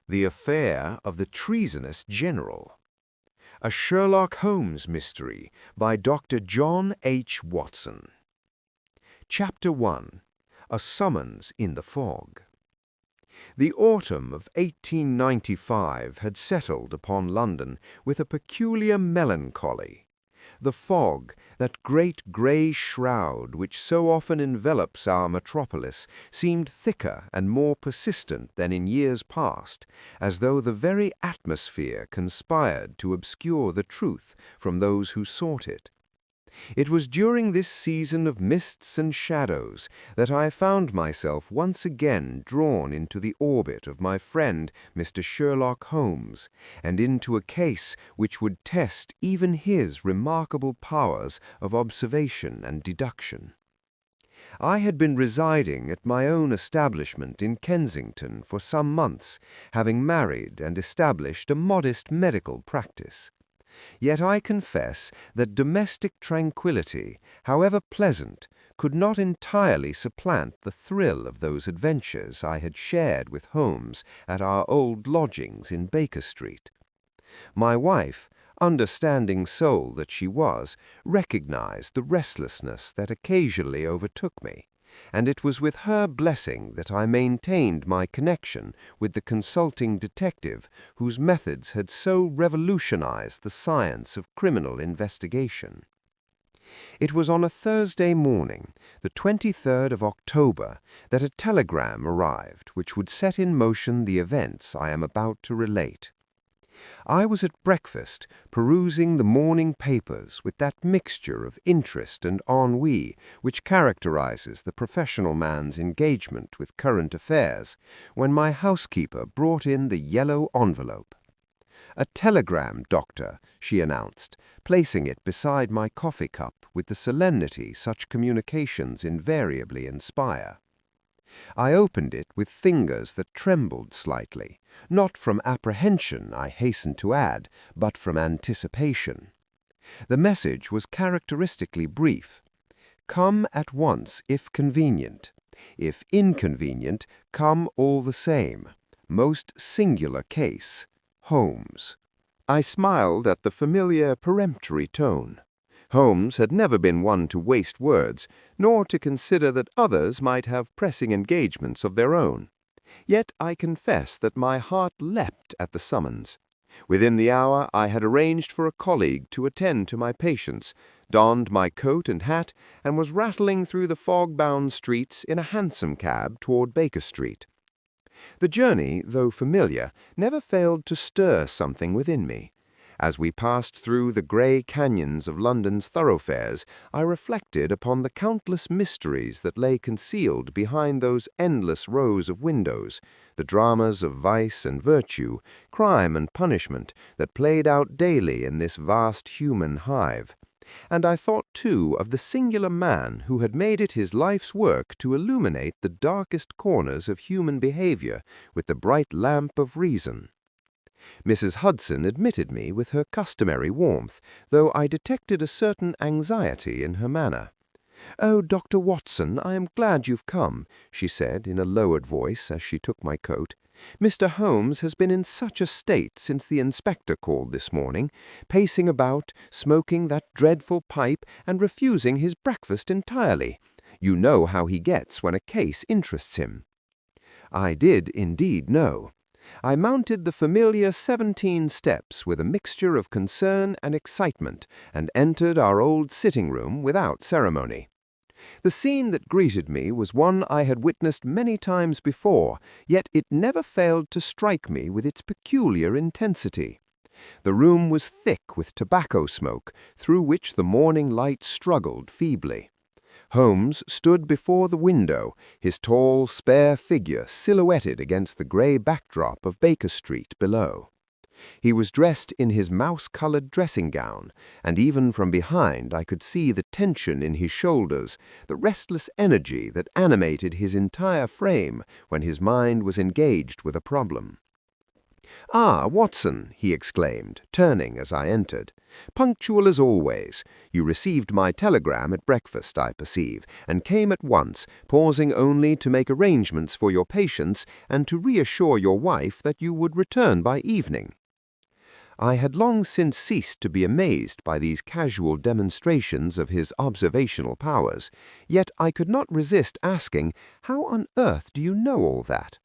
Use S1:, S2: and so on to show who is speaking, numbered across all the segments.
S1: The Affair of the Treasonous General. A Sherlock Holmes Mystery by Dr. John H. Watson. Chapter 1. A Summons in the Fog. The autumn of 1895 had settled upon London with a peculiar melancholy. The fog, that great grey shroud which so often envelops our metropolis, seemed thicker and more persistent than in years past, as though the very atmosphere conspired to obscure the truth from those who sought it. It was during this season of mists and shadows that I found myself once again drawn into the orbit of my friend Mr. Sherlock Holmes, and into a case which would test even his remarkable powers of observation and deduction. I had been residing at my own establishment in Kensington for some months, having married and established a modest medical practice. Yet I confess that domestic tranquillity, however pleasant, could not entirely supplant the thrill of those adventures I had shared with Holmes at our old lodgings in Baker Street. My wife, understanding soul that she was, recognized the restlessness that occasionally overtook me, and it was with her blessing that I maintained my connection with the consulting detective whose methods had so revolutionized the science of criminal investigation. It was on a Thursday morning, the 23rd of October, that a telegram arrived which would set in motion the events I am about to relate. I was at breakfast, perusing the morning papers with that mixture of interest and ennui which characterizes the professional man's engagement with current affairs, when my housekeeper brought in the yellow envelope. "A telegram, Doctor," she announced, placing it beside my coffee cup with the solemnity such communications invariably inspire. I opened it with fingers that trembled slightly, not from apprehension, I hasten to add, but from anticipation. The message was characteristically brief. "Come at once if convenient. If inconvenient, come all the same. Most singular case. Holmes." I smiled at the familiar peremptory tone. Holmes had never been one to waste words, nor to consider that others might have pressing engagements of their own. Yet I confess that my heart leapt at the summons. Within the hour I had arranged for a colleague to attend to my patients, donned my coat and hat, and was rattling through the fog-bound streets in a hansom cab toward Baker Street. The journey, though familiar, never failed to stir something within me. As we passed through the grey canyons of London's thoroughfares, I reflected upon the countless mysteries that lay concealed behind those endless rows of windows, the dramas of vice and virtue, crime and punishment that played out daily in this vast human hive. And I thought, too, of the singular man who had made it his life's work to illuminate the darkest corners of human behavior with the bright lamp of reason. Mrs. Hudson admitted me with her customary warmth, though I detected a certain anxiety in her manner. "Oh, Dr. Watson, I am glad you've come," she said in a lowered voice as she took my coat. "Mr. Holmes has been in such a state since the inspector called this morning, pacing about, smoking that dreadful pipe, and refusing his breakfast entirely. You know how he gets when a case interests him." I did indeed know. I mounted the familiar 17 steps with a mixture of concern and excitement, and entered our old sitting-room without ceremony. The scene that greeted me was one I had witnessed many times before, yet it never failed to strike me with its peculiar intensity. The room was thick with tobacco smoke, through which the morning light struggled feebly. Holmes stood before the window, his tall, spare figure silhouetted against the grey backdrop of Baker Street below. He was dressed in his mouse-colored dressing-gown, and even from behind I could see the tension in his shoulders, the restless energy that animated his entire frame when his mind was engaged with a problem. "Ah, Watson," he exclaimed, turning as I entered. "Punctual as always. You received my telegram at breakfast, I perceive, and came at once, pausing only to make arrangements for your patients and to reassure your wife that you would return by evening." I had long since ceased to be amazed by these casual demonstrations of his observational powers, yet I could not resist asking, "How on earth do you know all that?"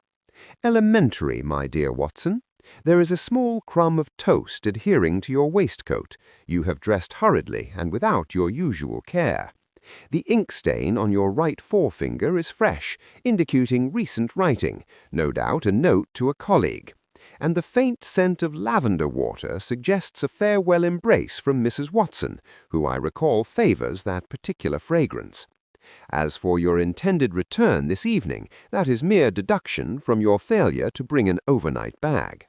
S1: "Elementary, my dear Watson. There is a small crumb of toast adhering to your waistcoat. You have dressed hurriedly and without your usual care. The ink stain on your right forefinger is fresh, indicating recent writing, no doubt a note to a colleague. And the faint scent of lavender water suggests a farewell embrace from Mrs. Watson, who I recall favors that particular fragrance. As for your intended return this evening, that is mere deduction from your failure to bring an overnight bag."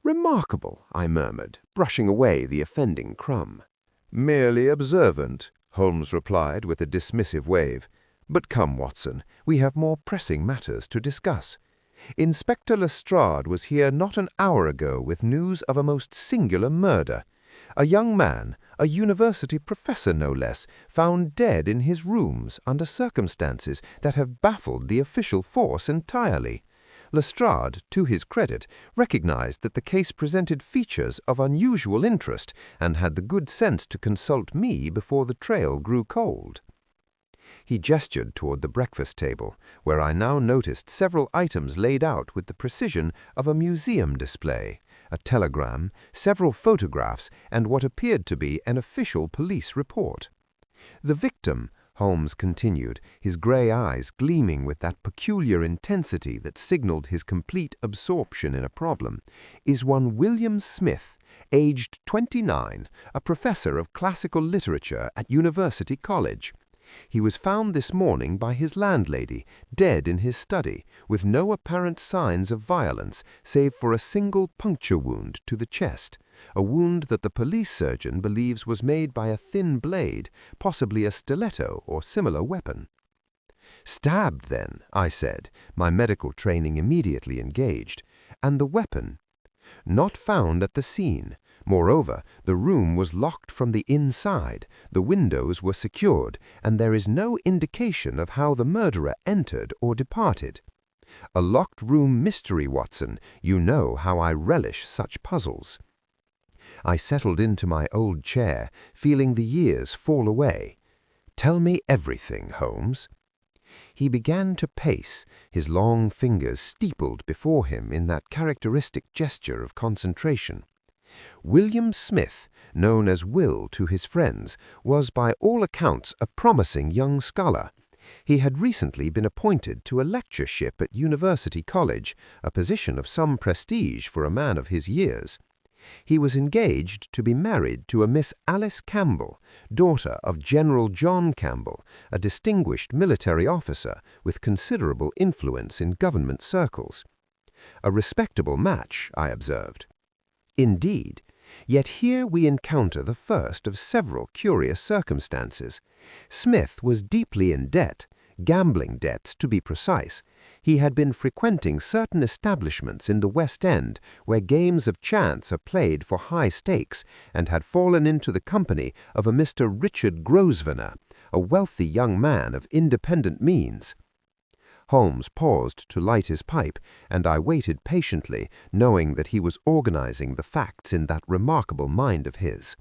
S1: "Remarkable," I murmured, brushing away the offending crumb. "Merely observant," Holmes replied with a dismissive wave. "But come, Watson, we have more pressing matters to discuss. Inspector Lestrade was here not an hour ago with news of a most singular murder. A young man, a university professor no less, found dead in his rooms under circumstances that have baffled the official force entirely. Lestrade, to his credit, recognized that the case presented features of unusual interest and had the good sense to consult me before the trail grew cold." He gestured toward the breakfast table, where I now noticed several items laid out with the precision of a museum display, a telegram, several photographs, and what appeared to be an official police report. "The victim," Holmes continued, his gray eyes gleaming with that peculiar intensity that signaled his complete absorption in a problem, "is one William Smith, aged 29, a professor of classical literature at University College. He was found this morning by his landlady, dead in his study, with no apparent signs of violence save for a single puncture wound to the chest, a wound that the police surgeon believes was made by a thin blade, possibly a stiletto or similar weapon." "Stabbed, then," I said, my medical training immediately engaged. "And the weapon?" "Not found at the scene. Moreover, the room was locked from the inside, the windows were secured, and there is no indication of how the murderer entered or departed. A locked room mystery, Watson. You know how I relish such puzzles." I settled into my old chair, feeling the years fall away. "Tell me everything, Holmes." He began to pace, his long fingers steepled before him in that characteristic gesture of concentration. "William Smith, known as Will to his friends, was by all accounts a promising young scholar. He had recently been appointed to a lectureship at University College, a position of some prestige for a man of his years. He was engaged to be married to a Miss Alice Campbell, daughter of General John Campbell, a distinguished military officer with considerable influence in government circles. A respectable match, I observed. Indeed. Yet here we encounter the first of several curious circumstances. Smith was deeply in debt, gambling debts to be precise. He had been frequenting certain establishments in the West End where games of chance are played for high stakes, and had fallen into the company of a Mr. Richard Grosvenor, a wealthy young man of independent means. Holmes paused to light his pipe, and I waited patiently, knowing that he was organizing the facts in that remarkable mind of his.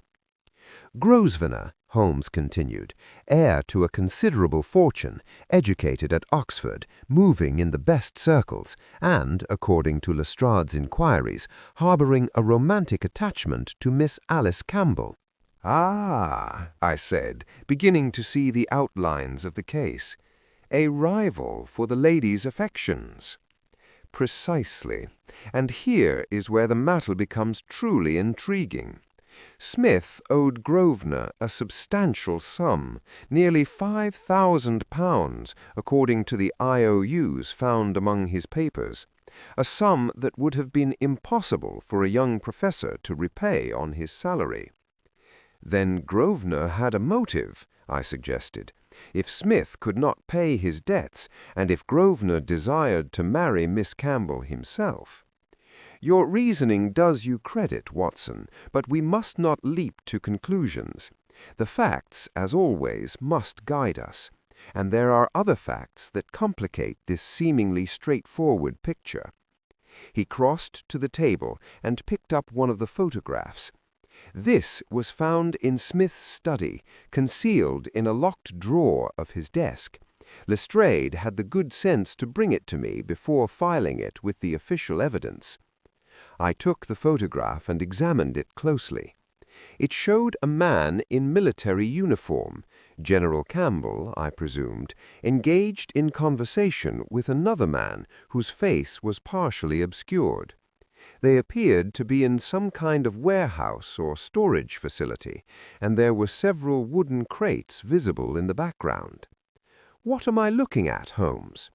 S1: Grosvenor, Holmes continued, heir to a considerable fortune, educated at Oxford, moving in the best circles, and, according to Lestrade's inquiries, harboring a romantic attachment to Miss Alice Campbell. "Ah," I said, beginning to see the outlines of the case. "A rival for the lady's affections." "Precisely. And here is where the matter becomes truly intriguing. Smith owed Grosvenor a substantial sum, nearly £5,000, according to the IOUs found among his papers, a sum that would have been impossible for a young professor to repay on his salary." "Then Grosvenor had a motive," I suggested. "If Smith could not pay his debts, and if Grosvenor desired to marry Miss Campbell himself." Your reasoning does you credit, Watson, but we must not leap to conclusions. The facts, as always, must guide us, and there are other facts that complicate this seemingly straightforward picture. He crossed to the table and picked up one of the photographs. This was found in Smith's study, concealed in a locked drawer of his desk. Lestrade had the good sense to bring it to me before filing it with the official evidence. I took the photograph and examined it closely. It showed a man in military uniform, General Campbell, I presumed, engaged in conversation with another man whose face was partially obscured. They appeared to be in some kind of warehouse or storage facility, and there were several wooden crates visible in the background. What am I looking at, Holmes?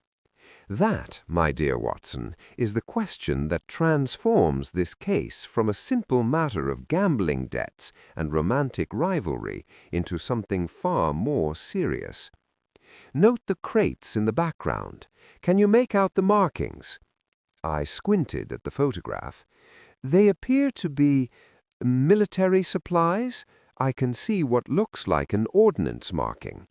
S1: That, my dear Watson, is the question that transforms this case from a simple matter of gambling debts and romantic rivalry into something far more serious. Note the crates in the background. Can you make out the markings? I squinted at the photograph. They appear to be military supplies. I can see what looks like an ordnance marking.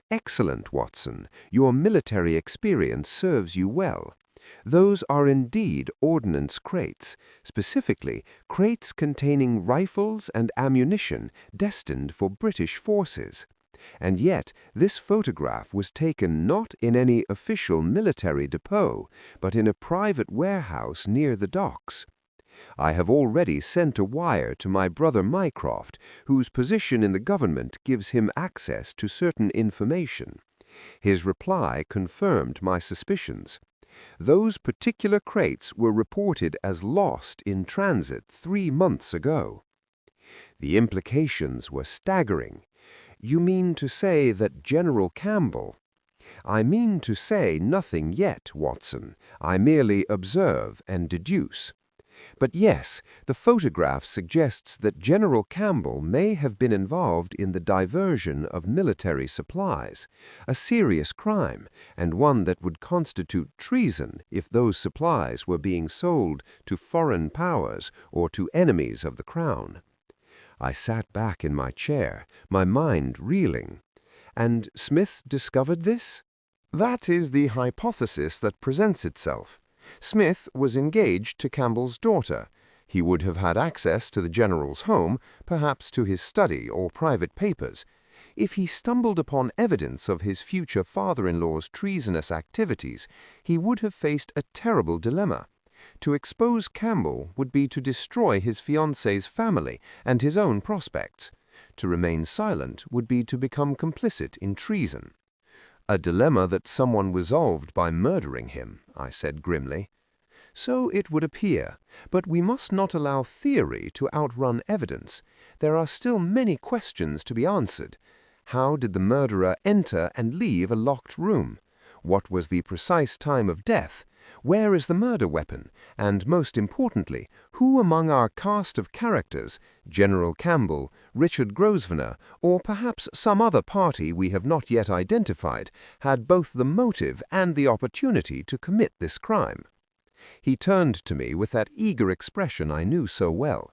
S1: Excellent, Watson. Your military experience serves you well. Those are indeed ordnance crates, specifically crates containing rifles and ammunition destined for British forces. And yet, this photograph was taken not in any official military depot, but in a private warehouse near the docks. I have already sent a wire to my brother Mycroft, whose position in the government gives him access to certain information. His reply confirmed my suspicions. Those particular crates were reported as lost in transit 3 months ago. The implications were staggering. You mean to say that General Campbell— I mean to say nothing yet, Watson. I merely observe and deduce. But yes, the photograph suggests that General Campbell may have been involved in the diversion of military supplies, a serious crime, and one that would constitute treason if those supplies were being sold to foreign powers or to enemies of the Crown. I sat back in my chair, my mind reeling. And Smith discovered this? That is the hypothesis that presents itself. Smith was engaged to Campbell's daughter. He would have had access to the General's home, perhaps to his study or private papers. If he stumbled upon evidence of his future father-in-law's treasonous activities, he would have faced a terrible dilemma. To expose Campbell would be to destroy his fiancée's family and his own prospects. To remain silent would be to become complicit in treason. A dilemma that someone resolved by murdering him, I said grimly. So it would appear, but we must not allow theory to outrun evidence. There are still many questions to be answered. How did the murderer enter and leave a locked room? What was the precise time of death? Where is the murder weapon? And most importantly, who among our cast of characters, General Campbell, Richard Grosvenor, or perhaps some other party we have not yet identified, had both the motive and the opportunity to commit this crime? He turned to me with that eager expression I knew so well.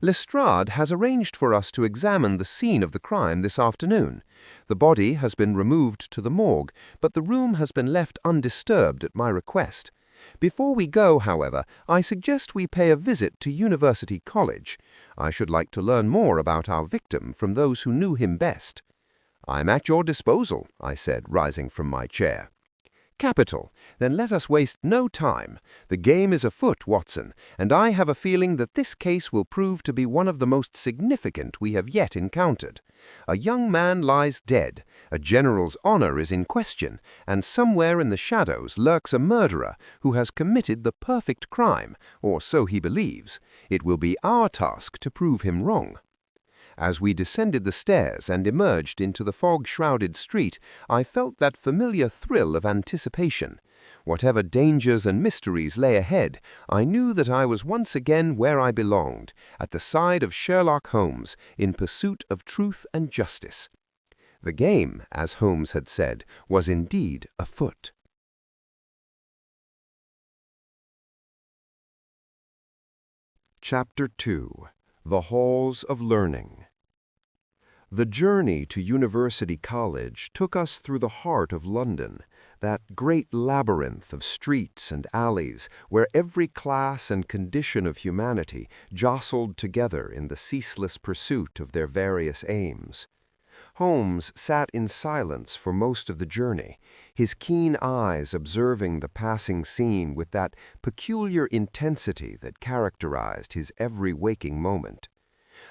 S1: Lestrade has arranged for us to examine the scene of the crime this afternoon. The body has been removed to the morgue, but the room has been left undisturbed at my request. Before we go, however, I suggest we pay a visit to University College. I should like to learn more about our victim from those who knew him best. I'm at your disposal, I said, rising from my chair. Capital. Then let us waste no time. The game is afoot, Watson, and I have a feeling that this case will prove to be one of the most significant we have yet encountered. A young man lies dead, a general's honor is in question, and somewhere in the shadows lurks a murderer who has committed the perfect crime, or so he believes. It will be our task to prove him wrong. As we descended the stairs and emerged into the fog-shrouded street, I felt that familiar thrill of anticipation. Whatever dangers and mysteries lay ahead, I knew that I was once again where I belonged, at the side of Sherlock Holmes, in pursuit of truth and justice. The game, as Holmes had said, was indeed afoot. Chapter 2. The Halls of Learning. The journey to University College took us through the heart of London, that great labyrinth of streets and alleys where every class and condition of humanity jostled together in the ceaseless pursuit of their various aims. Holmes sat in silence for most of the journey, his keen eyes observing the passing scene with that peculiar intensity that characterized his every waking moment.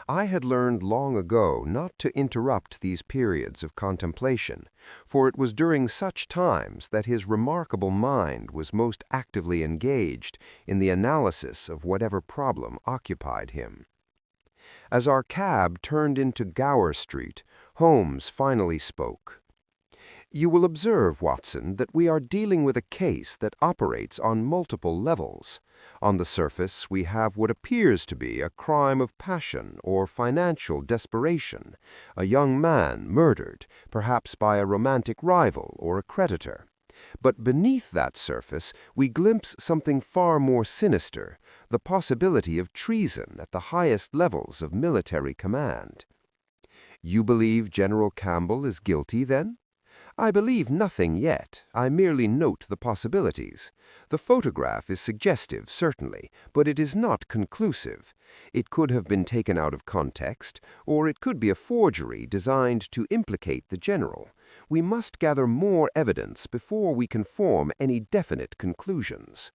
S1: I had learned long ago not to interrupt these periods of contemplation, for it was during such times that his remarkable mind was most actively engaged in the analysis of whatever problem occupied him. As our cab turned into Gower Street, Holmes finally spoke. "You will observe, Watson, that we are dealing with a case that operates on multiple levels. On the surface, we have what appears to be a crime of passion or financial desperation, a young man murdered, perhaps by a romantic rival or a creditor. But beneath that surface, we glimpse something far more sinister, the possibility of treason at the highest levels of military command." "You believe General Campbell is guilty, then?" "I believe nothing yet. I merely note the possibilities. The photograph is suggestive, certainly, but it is not conclusive. It could have been taken out of context, or it could be a forgery designed to implicate the general. We must gather more evidence before we can form any definite conclusions."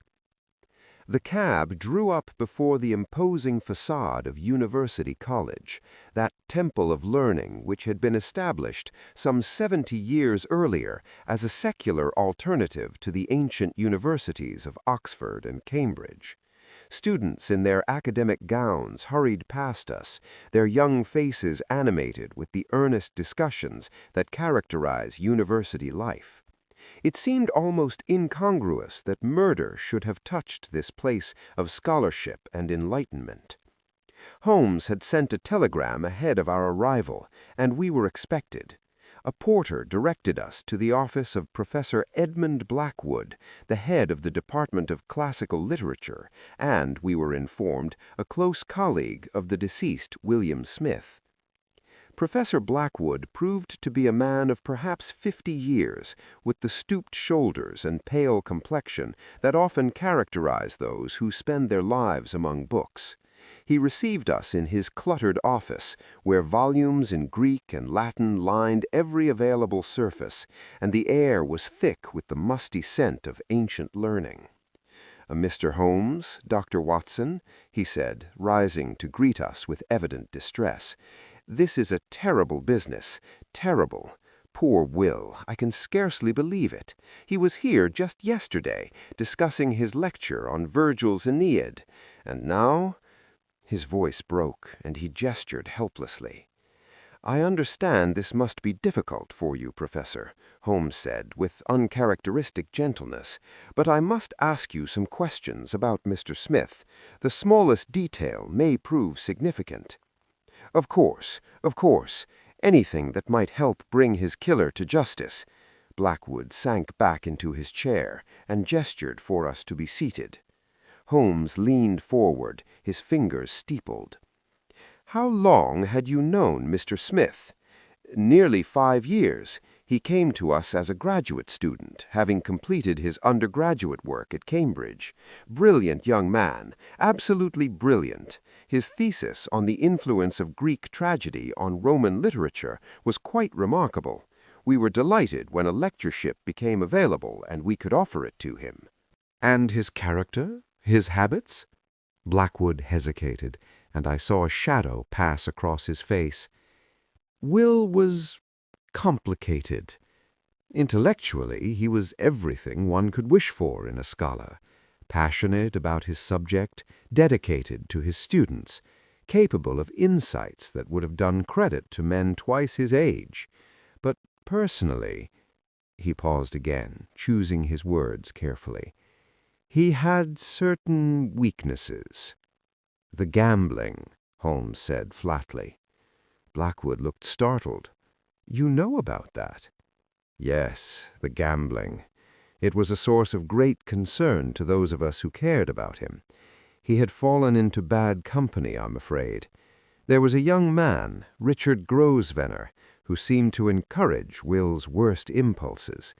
S1: The cab drew up before the imposing facade of University College, that temple of learning which had been established some 70 years earlier as a secular alternative to the ancient universities of Oxford and Cambridge. Students in their academic gowns hurried past us, their young faces animated with the earnest discussions that characterize university life. It seemed almost incongruous that murder should have touched this place of scholarship and enlightenment. Holmes had sent a telegram ahead of our arrival, and we were expected. A porter directed us to the office of Professor Edmund Blackwood, the head of the Department of Classical Literature, and, we were informed, a close colleague of the deceased William Smith. Professor Blackwood proved to be a man of perhaps 50 years, with the stooped shoulders and pale complexion that often characterize those who spend their lives among books. He received us in his cluttered office, where volumes in Greek and Latin lined every available surface, and the air was thick with the musty scent of ancient learning. "Mr. Holmes, Dr. Watson," he said, rising to greet us with evident distress. "This is a terrible business, terrible. Poor Will, I can scarcely believe it. He was here just yesterday, discussing his lecture on Virgil's Aeneid, and now—" His voice broke, and he gestured helplessly. "I understand this must be difficult for you, Professor," Holmes said, with uncharacteristic gentleness, "but I must ask you some questions about Mr. Smith. The smallest detail may prove significant." Of course. Anything that might help bring his killer to justice." Blackwood sank back into his chair and gestured for us to be seated. Holmes leaned forward, his fingers steepled. "How long had you known Mr. Smith?" "Nearly 5 years. He came to us as a graduate student, having completed his undergraduate work at Cambridge. Brilliant young man, absolutely brilliant. His thesis on the influence of Greek tragedy on Roman literature was quite remarkable. We were delighted when a lectureship became available and we could offer it to him." "And his character? His habits?" Blackwood hesitated, and I saw a shadow pass across his face. "Will was complicated. Intellectually, he was everything one could wish for in a scholar. Passionate about his subject, dedicated to his students, capable of insights that would have done credit to men twice his age. But personally—" he paused again, choosing his words carefully. "He had certain weaknesses." "The gambling," Holmes said flatly. Blackwood looked startled. "You know about that?" "Yes, the gambling. It was a source of great concern to those of us who cared about him. He had fallen into bad company, I'm afraid. There was a young man, Richard Grosvenor, who seemed to encourage Will's worst impulses.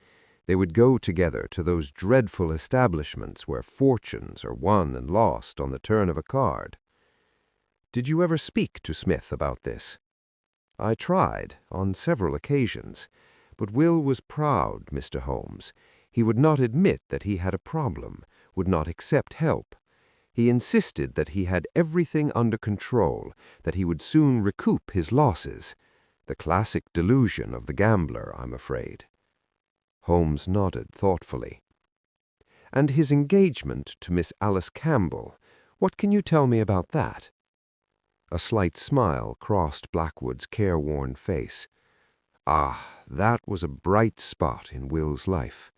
S1: They would go together to those dreadful establishments where fortunes are won and lost on the turn of a card. Did you ever speak to Smith about this? I tried, on several occasions, but Will was proud, Mr. Holmes. He would not admit that he had a problem, would not accept help. He insisted that he had everything under control, that he would soon recoup his losses. The classic delusion of the gambler, I'm afraid. Holmes nodded thoughtfully. And his engagement to Miss Alice Campbell, what can you tell me about that? A slight smile crossed Blackwood's careworn face. Ah, that was a bright spot in Will's life.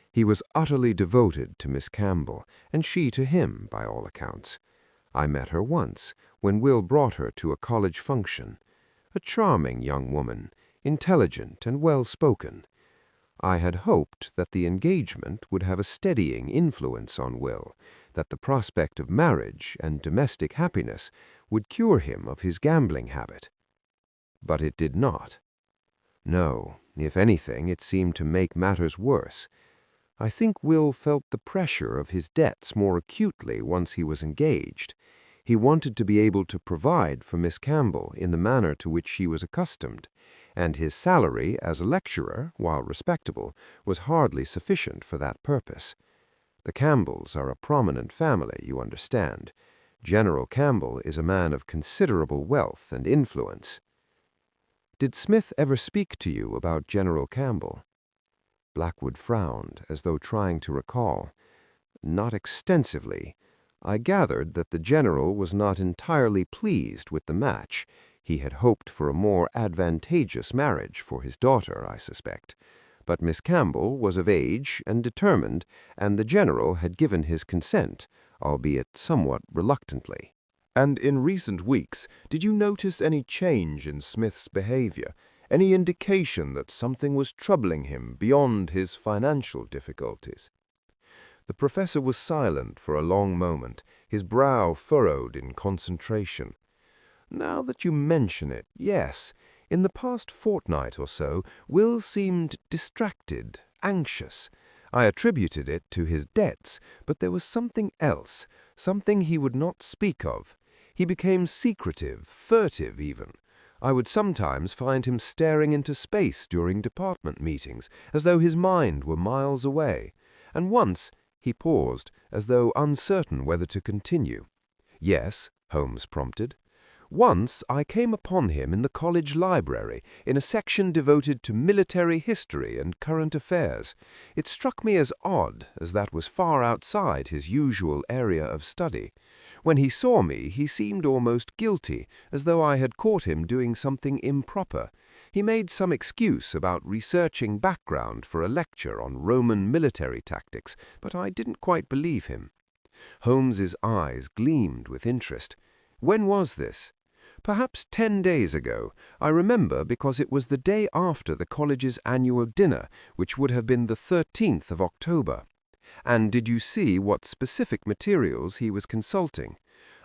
S1: He was utterly devoted to Miss Campbell, and she to him, by all accounts. I met her once, when Will brought her to a college function. A charming young woman, intelligent and well-spoken. I had hoped that the engagement would have a steadying influence on Will, that the prospect of marriage and domestic happiness would cure him of his gambling habit. But it did not. No, if anything, it seemed to make matters worse. I think Will felt the pressure of his debts more acutely once he was engaged. He wanted to be able to provide for Miss Campbell in the manner to which she was accustomed, and his salary as a lecturer, while respectable, was hardly sufficient for that purpose. The Campbells are a prominent family, you understand. General Campbell is a man of considerable wealth and influence. Did Smith ever speak to you about General Campbell? Blackwood frowned, as though trying to recall. Not extensively. I gathered that the general was not entirely pleased with the match. He had hoped for a more advantageous marriage for his daughter, I suspect. But Miss Campbell was of age and determined, and the general had given his consent, albeit somewhat reluctantly.
S2: And in recent weeks, did you notice any change in Smith's behavior? Any indication that something was troubling him beyond his financial difficulties? The professor was silent for a long moment, his brow furrowed in concentration. Now that you mention it, yes. In the past fortnight or so, Will seemed distracted, anxious. I attributed it to his debts, but there was something else, something he would not speak of. He became secretive, furtive even. I would sometimes find him staring into space during department meetings, as though his mind were miles away. And once he paused, as though uncertain whether to continue. Yes, Holmes prompted. Once I came upon him in the college library, in a section devoted to military history and current affairs. It struck me as odd, as that was far outside his usual area of study. When he saw me, he seemed almost guilty, as though I had caught him doing something improper. He made some excuse about researching background for a lecture on Roman military tactics, but I didn't quite believe him. Holmes's eyes gleamed with interest. When was this? Perhaps 10 days ago. I remember because it was the day after the college's annual dinner, which would have been the 13th of October. And did you see what specific materials he was consulting?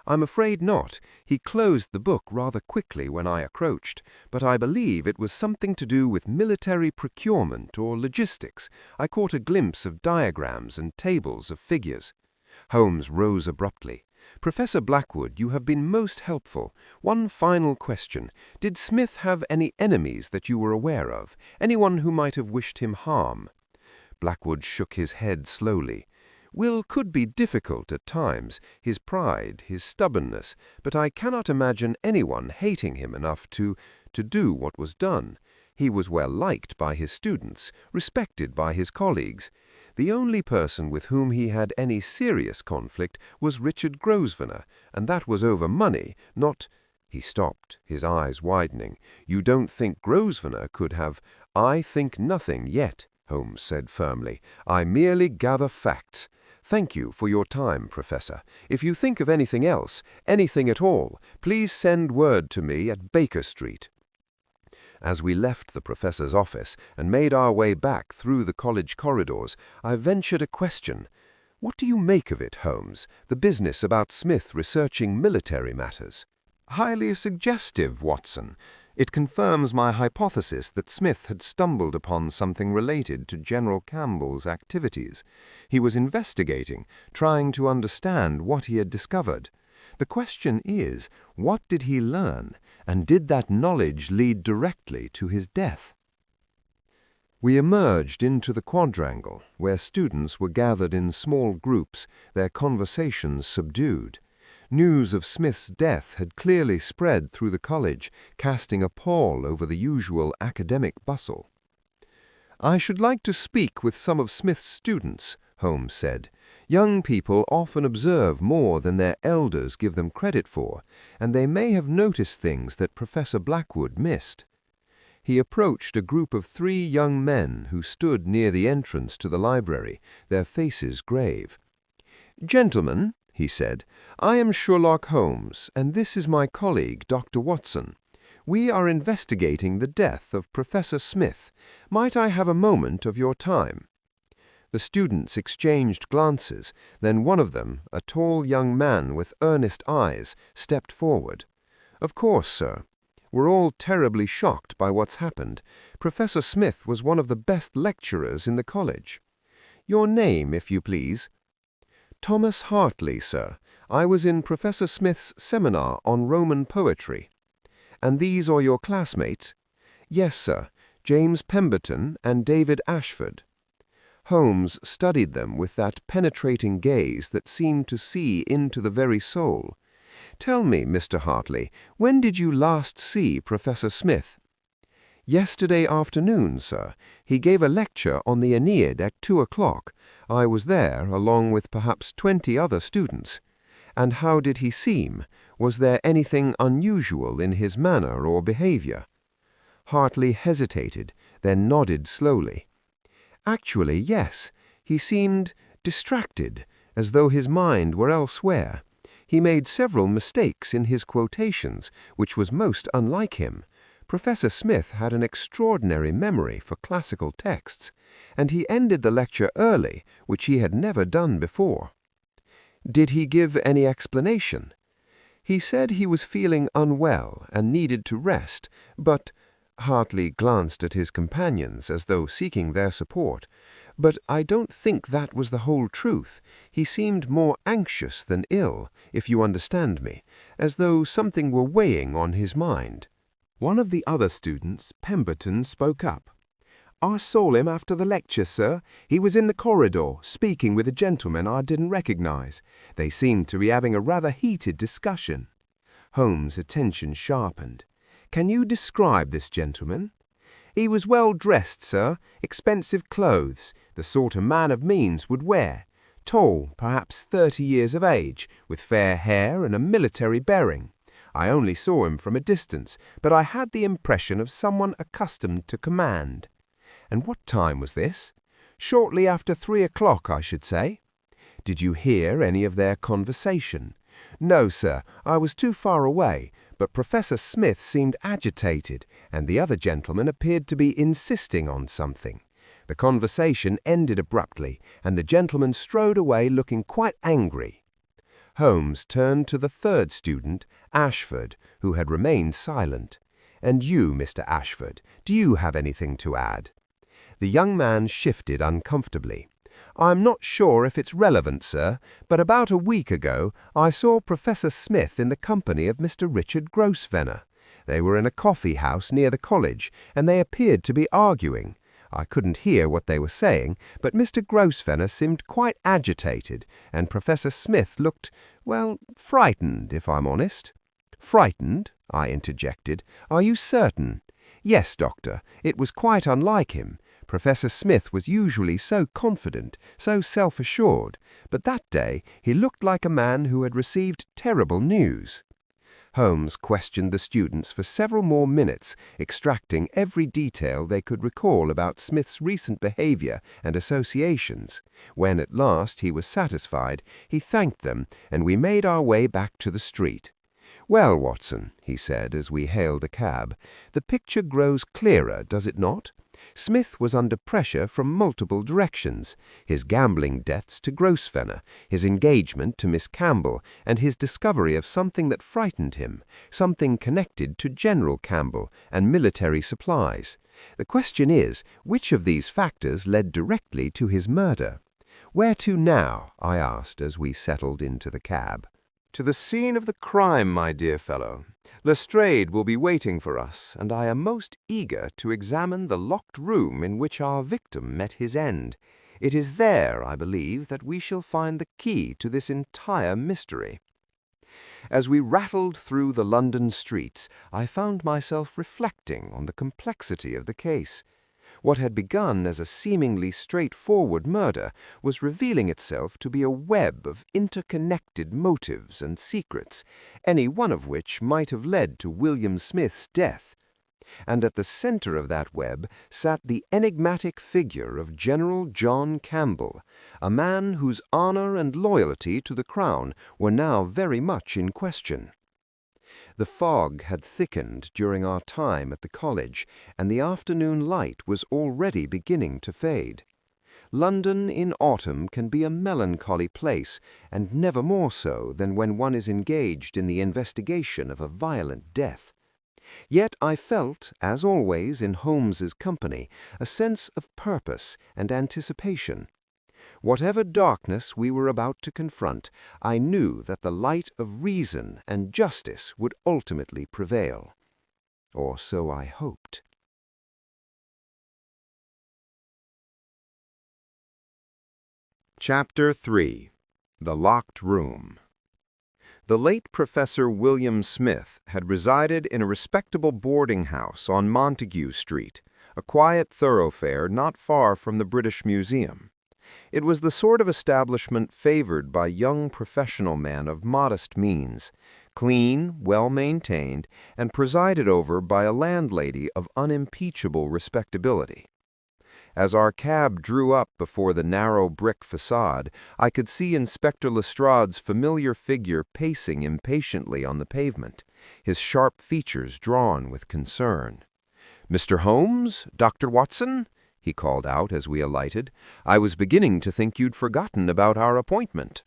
S2: I'm afraid not. He closed the book rather quickly when I approached, but I believe it was something to do with military procurement or logistics. I caught a glimpse of diagrams and tables of figures. Holmes rose abruptly. Professor Blackwood, you have been most helpful. One final question. Did Smith have any enemies that you were aware of? Anyone who might have wished him harm? Blackwood shook his head slowly. Will could be difficult at times, his pride, his stubbornness, but I cannot imagine anyone hating him enough to do what was done. He was well liked by his students, respected by his colleagues. The only person with whom he had any serious conflict was Richard Grosvenor, and that was over money, not— He stopped, his eyes widening. You don't think Grosvenor could have— I think nothing yet, Holmes said firmly. I merely gather facts. Thank you for your time, Professor. If you think of anything else, anything at all, please send word to me at Baker Street. As we left the professor's office and made our way back through the college corridors, I ventured a question. What do you make of it, Holmes, the business about Smith researching military matters?
S1: Highly suggestive, Watson. It confirms my hypothesis that Smith had stumbled upon something related to General Campbell's activities. He was investigating, trying to understand what he had discovered. The question is, what did he learn, and did that knowledge lead directly to his death? We emerged into the quadrangle, where students were gathered in small groups, their conversations subdued. News of Smith's death had clearly spread through the college, casting a pall over the usual academic bustle. "I should like to speak with some of Smith's students," Holmes said. "Young people often observe more than their elders give them credit for, and they may have noticed things that Professor Blackwood missed." He approached a group of 3 young men who stood near the entrance to the library, their faces grave. "Gentlemen," he said, "I am Sherlock Holmes, and this is my colleague, Dr. Watson. We are investigating the death of Professor Smith. Might I have a moment of your time?" The students exchanged glances. Then one of them, a tall young man with earnest eyes, stepped forward. "Of course, sir. We're all terribly shocked by what's happened. Professor Smith was one of the best lecturers in the college. Your name, if you please?" "Thomas Hartley, sir. I was in Professor Smith's seminar on Roman poetry." "And these are your classmates?" "Yes, sir. James Pemberton and David Ashford." Holmes studied them with that penetrating gaze that seemed to see into the very soul. "Tell me, Mr. Hartley, when did you last see Professor Smith?" "Yesterday afternoon, sir. He gave a lecture on the Aeneid at 2 o'clock. I was there, along with perhaps 20 other students." "And how did he seem? Was there anything unusual in his manner or behavior?" Hartley hesitated, then nodded slowly. "Actually, yes. He seemed distracted, as though his mind were elsewhere. He made several mistakes in his quotations, which was most unlike him. Professor Smith had an extraordinary memory for classical texts, and he ended the lecture early, which he had never done before." "Did he give any explanation?" "He said he was feeling unwell and needed to rest, but—" Hartley glanced at his companions as though seeking their support. "But I don't think that was the whole truth. He seemed more anxious than ill, if you understand me, as though something were weighing on his mind."
S3: One of the other students, Pemberton, spoke up. "I saw him after the lecture, sir. He was in the corridor, speaking with a gentleman I didn't recognize. They seemed to be having a rather heated discussion." Holmes' attention sharpened. "Can you describe this gentleman?" "He was well dressed, sir. Expensive clothes, the sort a man of means would wear. Tall, perhaps 30 years of age, with fair hair and a military bearing. I only saw him from a distance, but I had the impression of someone accustomed to command." "And what time was this?" "Shortly after 3 o'clock, I should say." "Did you hear any of their conversation?" "No, sir. I was too far away, but Professor Smith seemed agitated, and the other gentleman appeared to be insisting on something. The conversation ended abruptly, and the gentleman strode away looking quite angry." Holmes turned to the 3rd student, Ashford, who had remained silent. "And you, Mr. Ashford, do you have anything to add?" The young man shifted uncomfortably. "I'm not sure if it's relevant, sir, but about a week ago I saw Professor Smith in the company of Mr. Richard Grosvenor. They were in a coffee house near the college, and they appeared to be arguing. I couldn't hear what they were saying, but Mr. Grosvenor seemed quite agitated, and Professor Smith looked, well, frightened, if I'm honest." "Frightened?" I interjected. "Are you certain?" "Yes, Doctor. It was quite unlike him. Professor Smith was usually so confident, so self-assured, but that day he looked like a man who had received terrible news." Holmes questioned the students for several more minutes, extracting every detail they could recall about Smith's recent behavior and associations. When at last he was satisfied, he thanked them, and we made our way back to the street. "Well, Watson," he said as we hailed a cab, "the picture grows clearer, does it not? Smith was under pressure from multiple directions: his gambling debts to Grosvenor, his engagement to Miss Campbell, and his discovery of something that frightened him, something connected to General Campbell and military supplies. The question is, which of these factors led directly to his murder? "Where to now?" I asked as we settled into the cab.
S2: "To the scene of the crime, my dear fellow. Lestrade will be waiting for us, and I am most eager to examine the locked room in which our victim met his end. It is there, I believe, that we shall find the key to this entire mystery." As we rattled through the London streets, I found myself reflecting on the complexity of the case. What had begun as a seemingly straightforward murder was revealing itself to be a web of interconnected motives and secrets, any one of which might have led to William Smith's death. And at the center of that web sat the enigmatic figure of General John Campbell, a man whose honor and loyalty to the crown were now very much in question. The fog had thickened during our time at the college, and the afternoon light was already beginning to fade. London in autumn can be a melancholy place, and never more so than when one is engaged in the investigation of a violent death. Yet I felt, as always in Holmes's company, a sense of purpose and anticipation. Whatever darkness we were about to confront, I knew that the light of reason and justice would ultimately prevail. Or so I hoped.
S1: Chapter 3. The Locked Room. The late Professor William Smith had resided in a respectable boarding house on Montague Street, a quiet thoroughfare not far from the British Museum. It was the sort of establishment favored by young professional men of modest means, clean, well-maintained, and presided over by a landlady of unimpeachable respectability. As our cab drew up before the narrow brick facade, I could see Inspector Lestrade's familiar figure pacing impatiently on the pavement, his sharp features drawn with concern. "Mr. Holmes? Dr. Watson?" he called out as we alighted. "I was beginning to think you'd forgotten about our appointment."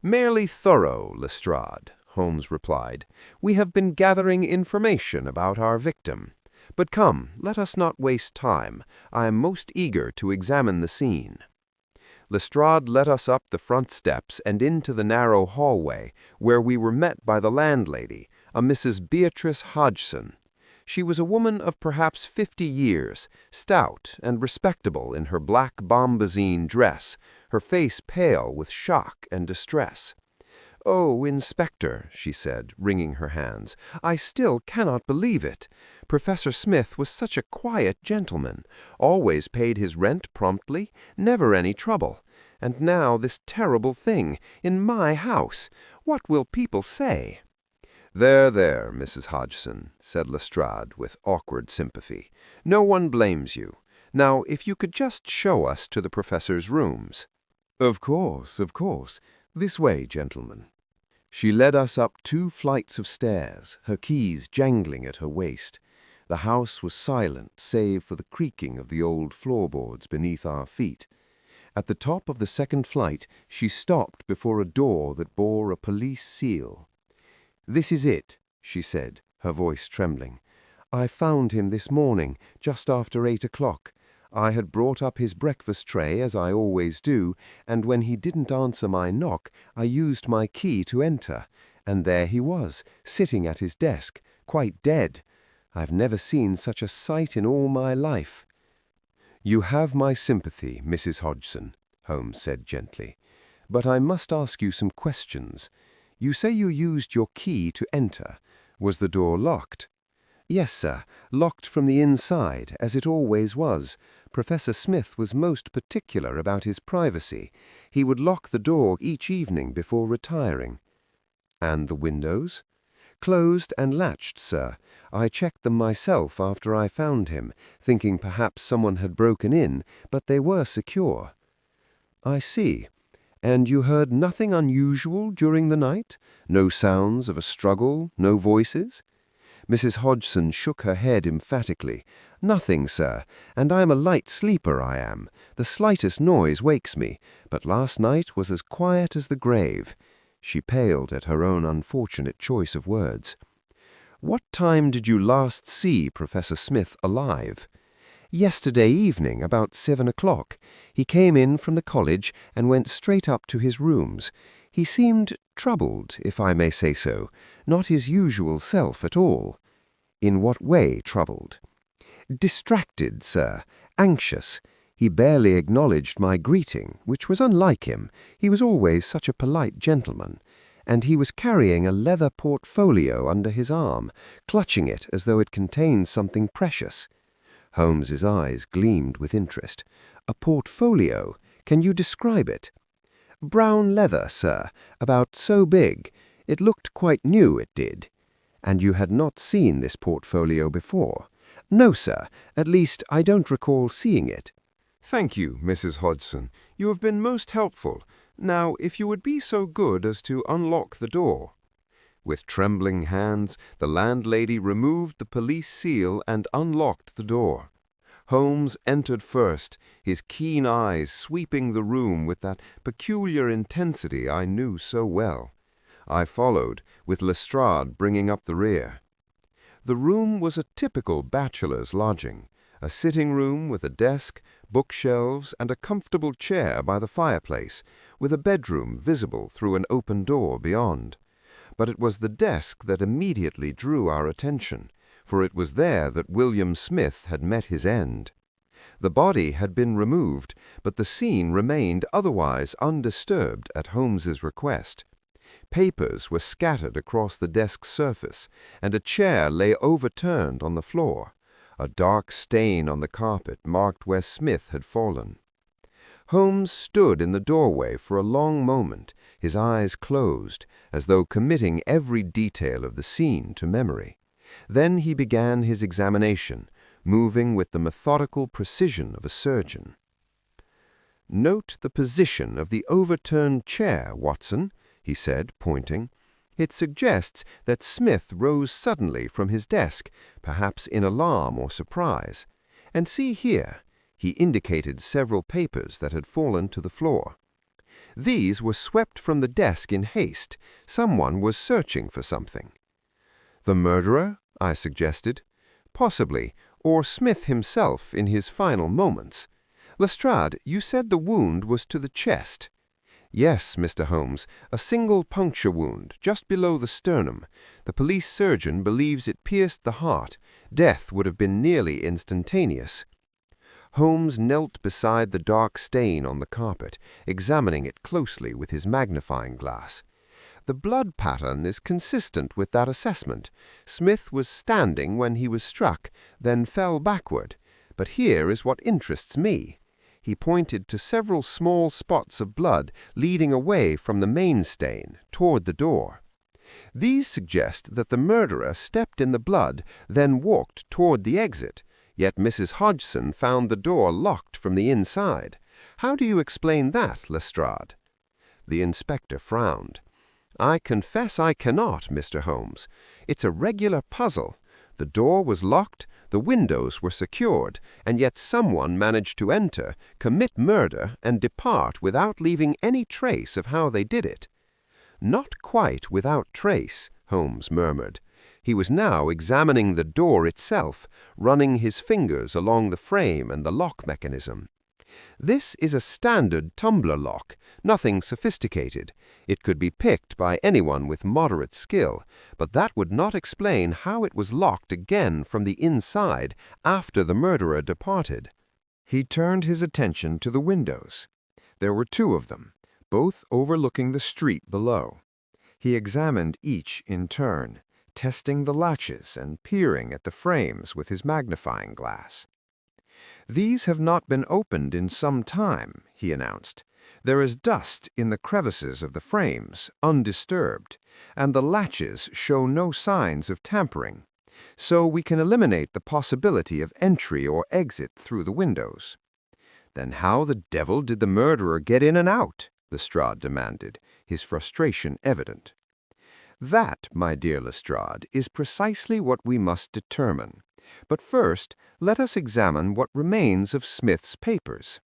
S1: "Merely thorough, Lestrade," Holmes replied. "We have been gathering information about our victim. But come, let us not waste time. I am most eager to examine the scene." Lestrade led us up the front steps and into the narrow hallway, where we were met by the landlady, a Mrs. Beatrice Hodgson. She was a woman of perhaps 50 years, stout and respectable in her black bombazine dress, her face pale with shock and distress. "Oh, Inspector," she said, wringing her hands, "I still cannot believe it. Professor Smith was such a quiet gentleman, always paid his rent promptly, never any trouble. And now this terrible thing, in my house. What will people say?" "There, there, Mrs. Hodgson," said Lestrade with awkward sympathy. "No one blames you. Now, if you could just show us to the professor's rooms." Of course. This way, gentlemen." She led us up 2 flights of stairs, her keys jangling at her waist. The house was silent save for the creaking of the old floorboards beneath our feet. At the top of the 2nd flight, she stopped before a door that bore a police seal. "This is it," she said, her voice trembling. "I found him this morning, just after 8 o'clock. I had brought up his breakfast tray, as I always do, and when he didn't answer my knock, I used my key to enter, and there he was, sitting at his desk, quite dead. I've never seen such a sight in all my life." "You have my sympathy, Mrs. Hodgson," Holmes said gently, "but I must ask you some questions. You say you used your key to enter. Was the door locked?" "Yes, sir, locked from the inside, as it always was. Professor Smith was most particular about his privacy. He would lock the door each evening before retiring." "And the windows?" "Closed and latched, sir. I checked them myself after I found him, thinking perhaps someone had broken in, but they were secure." "I see. And you heard nothing unusual during the night? No sounds of a struggle, no voices?"
S2: Mrs. Hodgson shook her head emphatically. "Nothing, sir, and I am a light sleeper, I am. The slightest noise wakes me, but last night was as quiet as the grave." She paled at her own unfortunate choice of words. "What time did you last see Professor Smith alive?" "Yesterday evening, about 7 o'clock. He came in from the college and went straight up to his rooms. He seemed troubled, if I may say so, not his usual self at all." "In what way troubled?" "Distracted, sir, anxious. He barely acknowledged my greeting, which was unlike him. He was always such a polite gentleman. And he was carrying a leather portfolio under his arm, clutching it as though it contained something precious." Holmes's eyes gleamed with interest. "A portfolio? Can you describe it?" "Brown leather, sir, about so big. It looked quite new, it did." "And you had not seen this portfolio before?" "No, sir. At least, I don't recall seeing it."
S3: "Thank you, Mrs. Hodgson. You have been most helpful. Now, if you would be so good as to unlock the door." With trembling hands, the landlady removed the police seal and unlocked the door. Holmes entered first, his keen eyes sweeping the room with that peculiar intensity I knew so well. I followed, with Lestrade bringing up the rear. The room was a typical bachelor's lodging, a sitting room with a desk, bookshelves, and a comfortable chair by the fireplace, with a bedroom visible through an open door beyond. But it was the desk that immediately drew our attention, for it was there that William Smith had met his end. The body had been removed, but the scene remained otherwise undisturbed at Holmes's request. Papers were scattered across the desk's surface, and a chair lay overturned on the floor. A dark stain on the carpet marked where Smith had fallen. Holmes stood in the doorway for a long moment, his eyes closed, as though committing every detail of the scene to memory. Then he began his examination, moving with the methodical precision of a surgeon. "Note the position of the overturned chair, Watson," he said, pointing. "It suggests that Smith rose suddenly from his desk, perhaps in alarm or surprise. And see here." He indicated several papers that had fallen to the floor. "These were swept from the desk in haste. Someone was searching for something." "The murderer?" I suggested. "Possibly, or Smith himself in his final moments. Lestrade, you said the wound was to the chest." "Yes, Mr. Holmes, a single puncture wound, just below the sternum. The police surgeon believes it pierced the heart. Death would have been nearly instantaneous." Holmes knelt beside the dark stain on the carpet, examining it closely with his magnifying glass. "The blood pattern is consistent with that assessment. Smith was standing when he was struck, then fell backward. But here is what interests me." He pointed to several small spots of blood leading away from the main stain, toward the door. "These suggest that the murderer stepped in the blood, then walked toward the exit. Yet Mrs. Hodgson found the door locked from the inside. How do you explain that, Lestrade?" The inspector frowned. "I confess I cannot, Mr. Holmes. It's a regular puzzle. The door was locked, the windows were secured, and yet someone managed to enter, commit murder, and depart without leaving any trace of how they did it." "Not quite without trace," Holmes murmured. He was now examining the door itself, running his fingers along the frame and the lock mechanism. "This is a standard tumbler lock, nothing sophisticated. It could be picked by anyone with moderate skill, but that would not explain how it was locked again from the inside after the murderer departed."
S1: He turned his attention to the windows. There were two of them, both overlooking the street below. He examined each in turn, testing the latches and peering at the frames with his magnifying glass. "These have not been opened in some time," he announced. "There is dust in the crevices of the frames, undisturbed, and the latches show no signs of tampering. So we can eliminate the possibility of entry or exit through the windows." "Then how the devil did the murderer get in and out?" Lestrade demanded, his frustration evident. That, my dear Lestrade, is precisely what we must determine. But first, let us examine what remains of Smith's papers.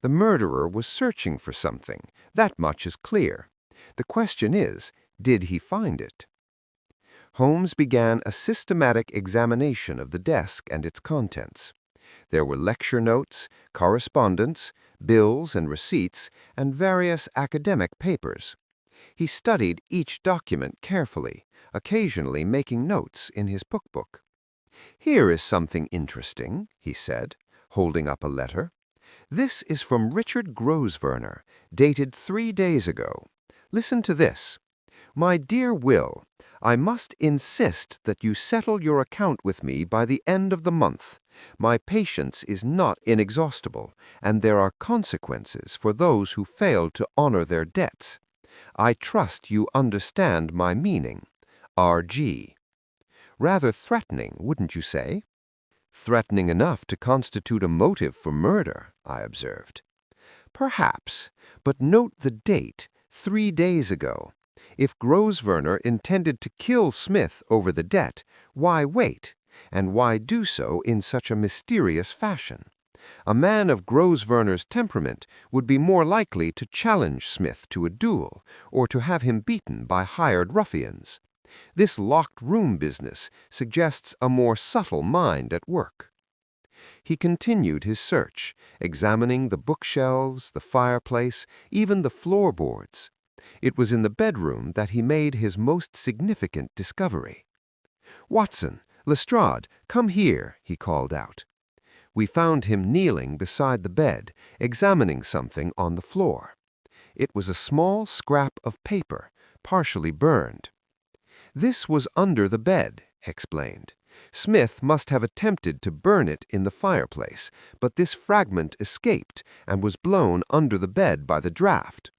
S1: The murderer was searching for something. That much is clear. The question is, did he find it? Holmes began a systematic examination of the desk and its contents. There were lecture notes, correspondence, bills and receipts, and various academic papers. He studied each document carefully, occasionally making notes in his book. "Here is something interesting," he said, holding up a letter. "This is from Richard Grosvenor, dated 3 days ago. Listen to this. My dear Will, I must insist that you settle your account with me by the end of the month. My patience is not inexhaustible, and there are consequences for those who fail to honor their debts. I trust you understand my meaning. R.G." Rather threatening, wouldn't you say? "Threatening enough to constitute a motive for murder," I observed. "Perhaps, but note the date, 3 days ago. If Grosvenor intended to kill Smith over the debt, why wait? And why do so in such a mysterious fashion? A man of Grosvenor's temperament would be more likely to challenge Smith to a duel, or to have him beaten by hired ruffians. This locked room business suggests a more subtle mind at work." He continued his search, examining the bookshelves, the fireplace, even the floorboards. It was in the bedroom that he made his most significant discovery. "Watson, Lestrade, come here," he called out. We found him kneeling beside the bed, examining something on the floor. It was a small scrap of paper, partially burned. "This was under the bed," he explained. "Smith must have attempted to burn it in the fireplace, but this fragment escaped and was blown under the bed by the draught.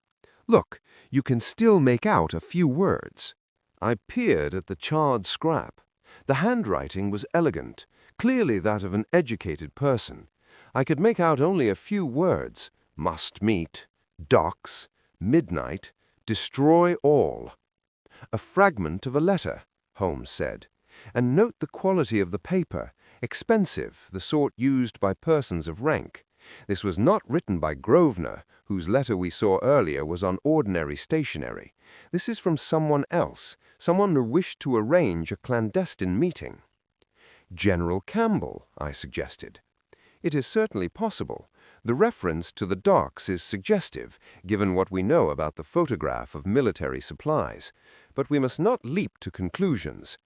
S1: Look, you can still make out a few words."
S2: I peered at the charred scrap. The handwriting was elegant, clearly that of an educated person. I could make out only a few words: must meet, docks, midnight, destroy all. "A fragment of a letter," Holmes said. "And note the quality of the paper, expensive, the sort used by persons of rank. This was not written by Grosvenor, whose letter we saw earlier was on ordinary stationery. This is from someone else, someone who wished to arrange a clandestine meeting." "General Campbell," I suggested. "It is certainly possible. The reference to the docks is suggestive, given what we know about the photograph of military supplies. But we must not leap to conclusions."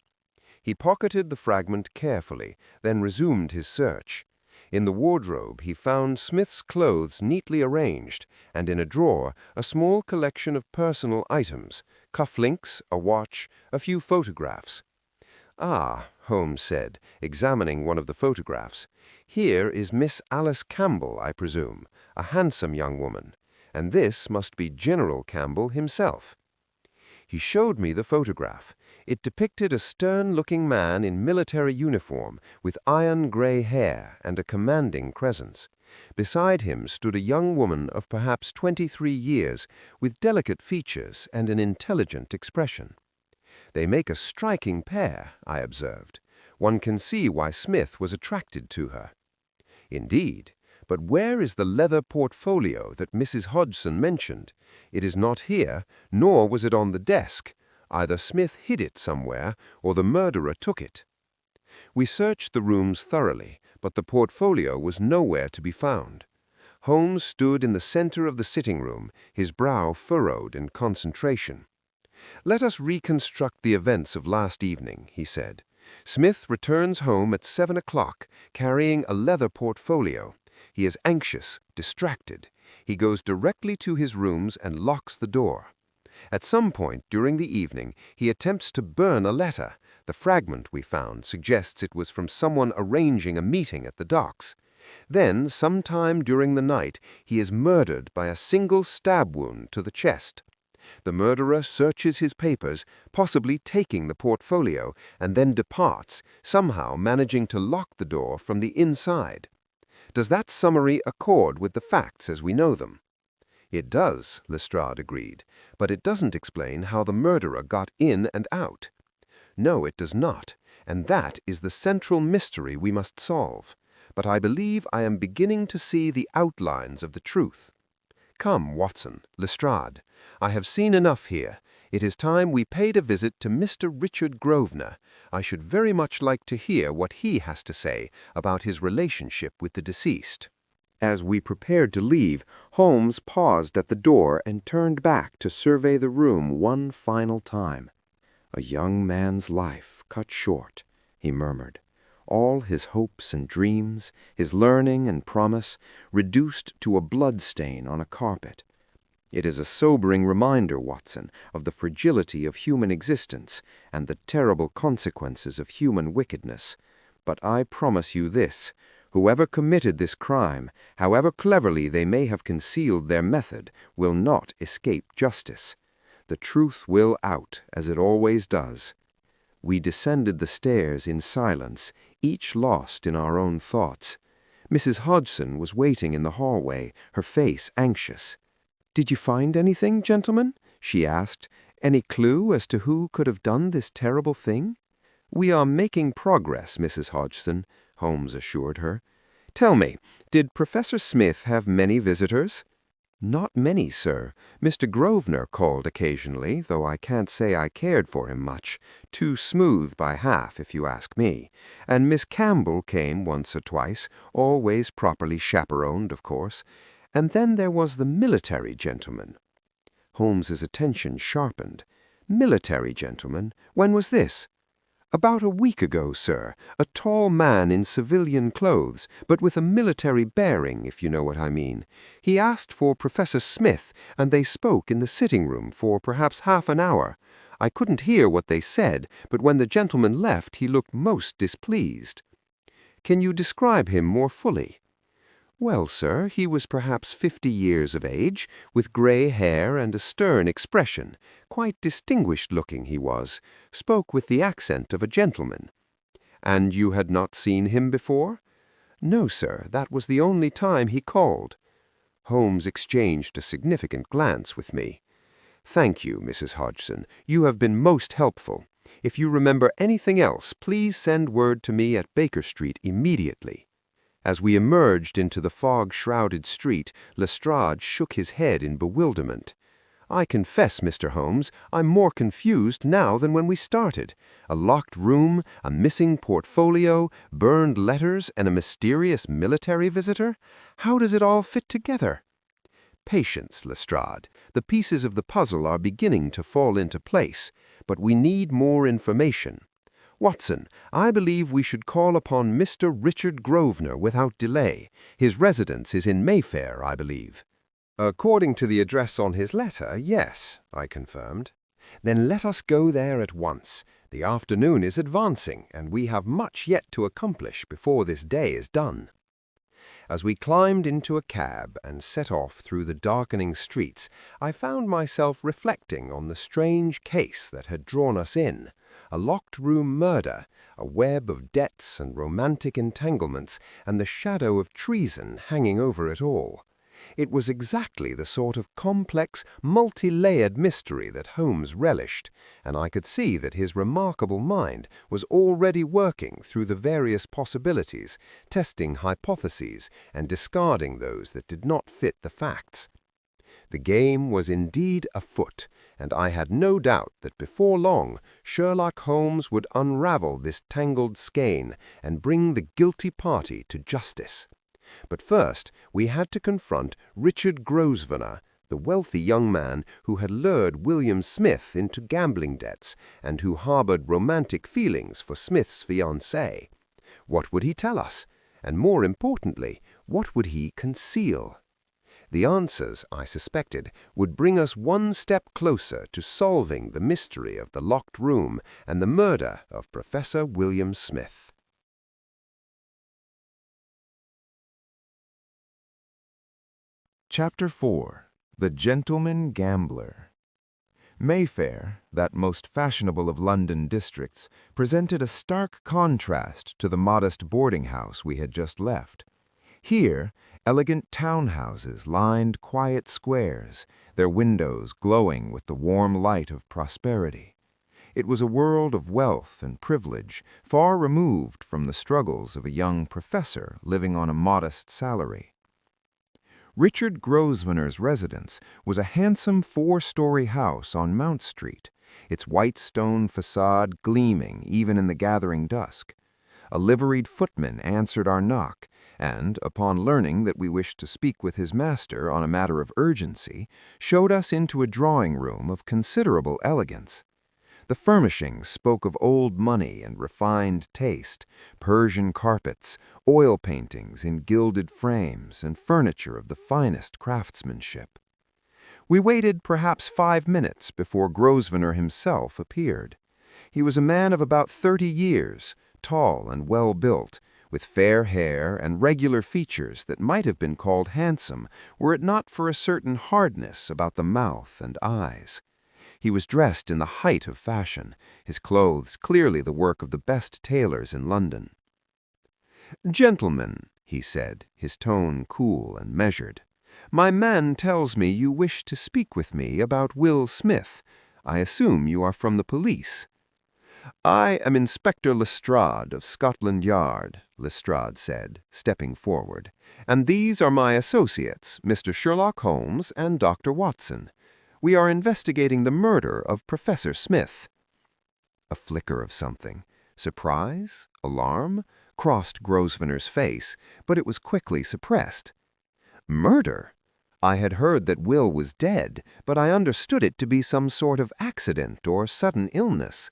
S2: He pocketed the fragment carefully, then resumed his search. In the wardrobe he found Smith's clothes neatly arranged, and in a drawer a small collection of personal items, cufflinks, a watch, a few photographs. "Ah," Holmes said, examining one of the photographs. "Here is Miss Alice Campbell, I presume, a handsome young woman. And this must be General Campbell himself." He showed me the photograph. It depicted a stern-looking man in military uniform, with iron-gray hair and a commanding presence. Beside him stood a young woman of perhaps 23 years, with delicate features and an intelligent expression. "They make a striking pair," I observed. "One can see why Smith was attracted to her." "Indeed. But where is the leather portfolio that Mrs. Hodgson mentioned? It is not here, nor was it on the desk. Either Smith hid it somewhere, or the murderer took it." We searched the rooms thoroughly, but the portfolio was nowhere to be found. Holmes stood in the center of the sitting room, his brow furrowed in concentration. "Let us reconstruct the events of last evening," he said. "Smith returns home at 7 o'clock, carrying a leather portfolio. He is anxious, distracted. He goes directly to his rooms and locks the door. At some point during the evening, he attempts to burn a letter. The fragment we found suggests it was from someone arranging a meeting at the docks. Then, sometime during the night, he is murdered by a single stab wound to the chest. The murderer searches his papers, possibly taking the portfolio, and then departs, somehow managing to lock the door from the inside. Does that summary accord with the facts as we know them?" It does, Lestrade agreed, but it doesn't explain how the murderer got in and out. No, it does not, and that is the central mystery we must solve. But I believe I am beginning to see the outlines of the truth. Come, Watson, Lestrade, I have seen enough here. It is time we paid a visit to Mr. Richard Grosvenor. I should very much like to hear what he has to say about his relationship with the deceased.
S1: As we prepared to leave, Holmes paused at the door and turned back to survey the room one final time. "A young man's life cut short," he murmured. "All his hopes and dreams, his learning and promise, reduced to a blood-stain on a carpet. It is a sobering reminder, Watson, of the fragility of human existence and the terrible consequences of human wickedness. But I promise you this: whoever committed this crime, however cleverly they may have concealed their method, will not escape justice. The truth will out, as it always does." We descended the stairs in silence, each lost in our own thoughts. Mrs. Hodgson was waiting in the hallway, her face anxious. "Did you find anything, gentlemen?" she asked. "Any clue as to who could have done this terrible thing?" "We are making progress, Mrs. Hodgson," Holmes assured her. "Tell me, did Professor Smith have many visitors?" "Not many, sir. Mr. Grosvenor called occasionally, though I can't say I cared for him much. Too smooth by half, if you ask me. And Miss Campbell came once or twice, always properly chaperoned, of course. And then there was the military gentleman." Holmes's attention sharpened. "Military gentleman? When was this?" "About a week ago, sir. A tall man in civilian clothes, but with a military bearing, if you know what I mean. He asked for Professor Smith, and they spoke in the sitting-room for perhaps half an hour. I couldn't hear what they said, but when the gentleman left he looked most displeased." "Can you describe him more fully?" "Well, sir, he was perhaps 50 years of age, with grey hair and a stern expression. Quite distinguished-looking he was. Spoke with the accent of a gentleman." "And you had not seen him before?" "No, sir, that was the only time he called." Holmes exchanged a significant glance with me. "Thank you, Mrs. Hodgson. You have been most helpful. If you remember anything else, please send word to me at Baker Street immediately." As we emerged into the fog-shrouded street, Lestrade shook his head in bewilderment. "I confess, Mr. Holmes, I'm more confused now than when we started. A locked room, a missing portfolio, burned letters, and a mysterious military visitor? How does it all fit together?" "Patience, Lestrade. The pieces of the puzzle are beginning to fall into place, but we need more information. Watson, I believe we should call upon Mr. Richard Grosvenor without delay. His residence is in Mayfair, I believe." "According to the address on his letter, yes," I confirmed. "Then let us go there at once. The afternoon is advancing, and we have much yet to accomplish before this day is done." As we climbed into a cab and set off through the darkening streets, I found myself reflecting on the strange case that had drawn us in. A locked-room murder, a web of debts and romantic entanglements, and the shadow of treason hanging over it all. It was exactly the sort of complex, multi-layered mystery that Holmes relished, and I could see that his remarkable mind was already working through the various possibilities, testing hypotheses, and discarding those that did not fit the facts. The game was indeed afoot, and I had no doubt that before long Sherlock Holmes would unravel this tangled skein and bring the guilty party to justice. But first we had to confront Richard Grosvenor, the wealthy young man who had lured William Smith into gambling debts and who harbored romantic feelings for Smith's fiancée. What would he tell us? And more importantly, what would he conceal? The answers, I suspected, would bring us one step closer to solving the mystery of the locked room and the murder of Professor William Smith.
S3: Chapter 4. The Gentleman Gambler. Mayfair, that most fashionable of London districts, presented a stark contrast to the modest boarding-house we had just left. Here,
S2: Elegant townhouses lined quiet squares, their windows glowing with the warm light of prosperity. It was a world of wealth and privilege, far removed from the struggles of a young professor living on a modest salary. Richard Grosvenor's residence was a handsome four-story house on Mount Street, its white stone facade gleaming even in the gathering dusk. A liveried footman answered our knock, and, upon learning that we wished to speak with his master on a matter of urgency, showed us into a drawing-room of considerable elegance. The furnishings spoke of old money and refined taste, Persian carpets, oil paintings in gilded frames, and furniture of the finest craftsmanship. We waited perhaps 5 minutes before Grosvenor himself appeared. He was a man of about 30 years, tall and well-built, with fair hair and regular features that might have been called handsome were it not for a certain hardness about the mouth and eyes. He was dressed in the height of fashion, his clothes clearly the work of the best tailors in London. "Gentlemen," he said, his tone cool and measured, "my man tells me you wish to speak with me about Will Smith. I assume you are from the police." "I am Inspector Lestrade of Scotland Yard," Lestrade said, stepping forward, "and these are my associates, Mr. Sherlock Holmes and Dr. Watson. We are investigating the murder of Professor Smith." A flicker of something, surprise, alarm, crossed Grosvenor's face, but it was quickly suppressed. Murder? I had heard that Will was dead, but I understood it to be some sort of accident or sudden illness.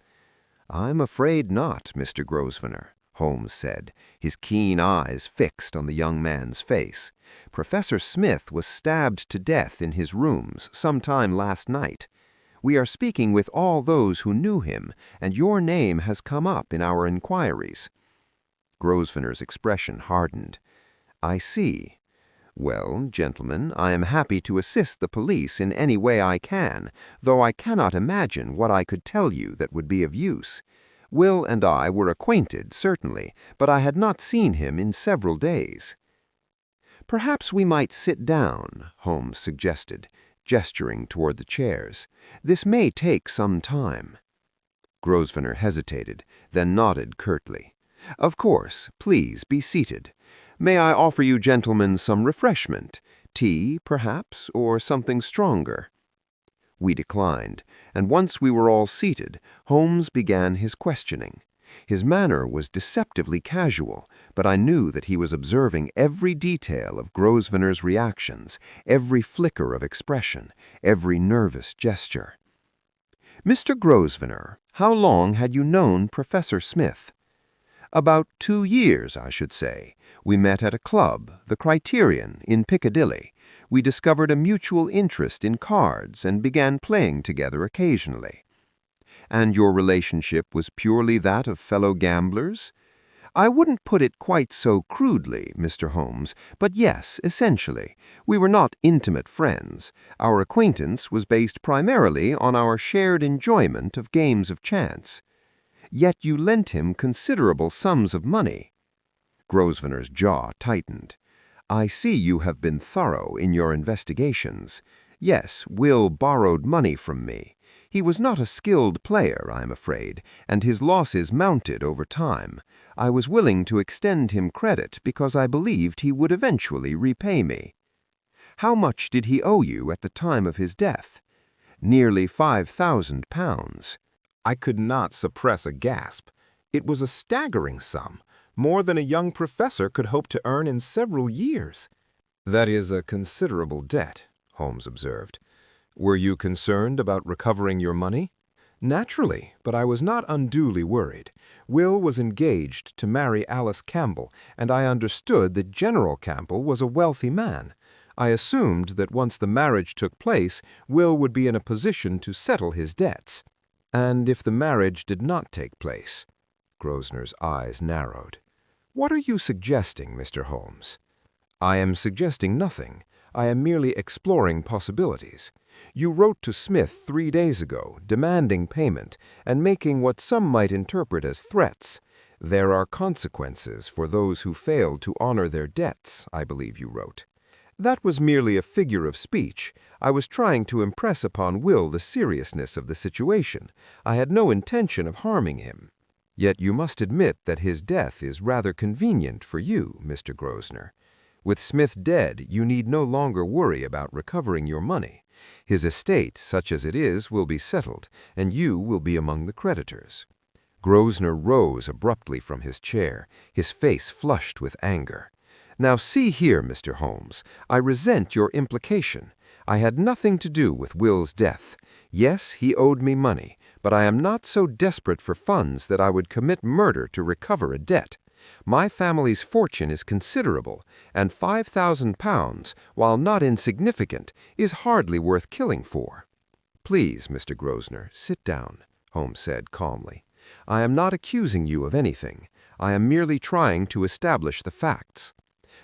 S2: "I'm afraid not, Mr. Grosvenor," Holmes said, his keen eyes fixed on the young man's face. "Professor Smith was stabbed to death in his rooms some time last night. We are speaking with all those who knew him, and your name has come up in our inquiries." Grosvenor's expression hardened. "I see. Well, gentlemen, I am happy to assist the police in any way I can, though I cannot imagine what I could tell you that would be of use. Will and I were acquainted, certainly, but I had not seen him in several days." "Perhaps we might sit down," Holmes suggested, gesturing toward the chairs. "This may take some time." Grosvenor hesitated, then nodded curtly. "Of course, please be seated. May I offer you gentlemen some refreshment? Tea, perhaps, or something stronger?" We declined, and once we were all seated, Holmes began his questioning. His manner was deceptively casual, but I knew that he was observing every detail of Grosvenor's reactions, every flicker of expression, every nervous gesture. "Mr. Grosvenor, how long had you known Professor Smith?" "About 2 years, I should say. We met at a club, the Criterion, in Piccadilly. We discovered a mutual interest in cards and began playing together occasionally." "And your relationship was purely that of fellow gamblers?" "I wouldn't put it quite so crudely, Mr. Holmes, but yes, essentially. We were not intimate friends. Our acquaintance was based primarily on our shared enjoyment of games of chance." "Yet you lent him considerable sums of money." Grosvenor's jaw tightened. "I see you have been thorough in your investigations. Yes, Will borrowed money from me. He was not a skilled player, I am afraid, and his losses mounted over time. I was willing to extend him credit because I believed he would eventually repay me." "How much did he owe you at the time of his death?" "Nearly £5,000.
S3: I could not suppress a gasp. It was a staggering sum, more than a young professor could hope to earn in several years. "That is a considerable debt," Holmes observed. "Were you concerned about recovering your money?" "Naturally, but I was not unduly worried. Will was engaged to marry Alice Campbell, and I understood that General Campbell was a wealthy man. I assumed that once the marriage took place, Will would be in a position to settle his debts." "And if the marriage did not take place?" Grosvenor's eyes narrowed. "What are you suggesting, Mr. Holmes?" "I am suggesting nothing. I am merely exploring possibilities. You wrote to Smith 3 days ago, demanding payment, and making what some might interpret as threats.
S2: "There are consequences for those who fail to honor their debts," I believe you wrote. That was merely a figure of speech. I was trying to impress upon Will the seriousness of the situation. I had no intention of harming him. Yet you must admit that his death is rather convenient for you, Mr. Grosvenor. With Smith dead, you need no longer worry about recovering your money. His estate, such as it is, will be settled, and you will be among the creditors. Grosvenor rose abruptly from his chair, his face flushed with anger. "Now see here, Mr. Holmes, I resent your implication. I had nothing to do with Will's death. Yes, he owed me money, but I am not so desperate for funds that I would commit murder to recover a debt. My family's fortune is considerable, and £5,000, while not insignificant, is hardly worth killing for." "Please, Mr. Grosvenor, sit down," Holmes said calmly. "I am not accusing you of anything. I am merely trying to establish the facts.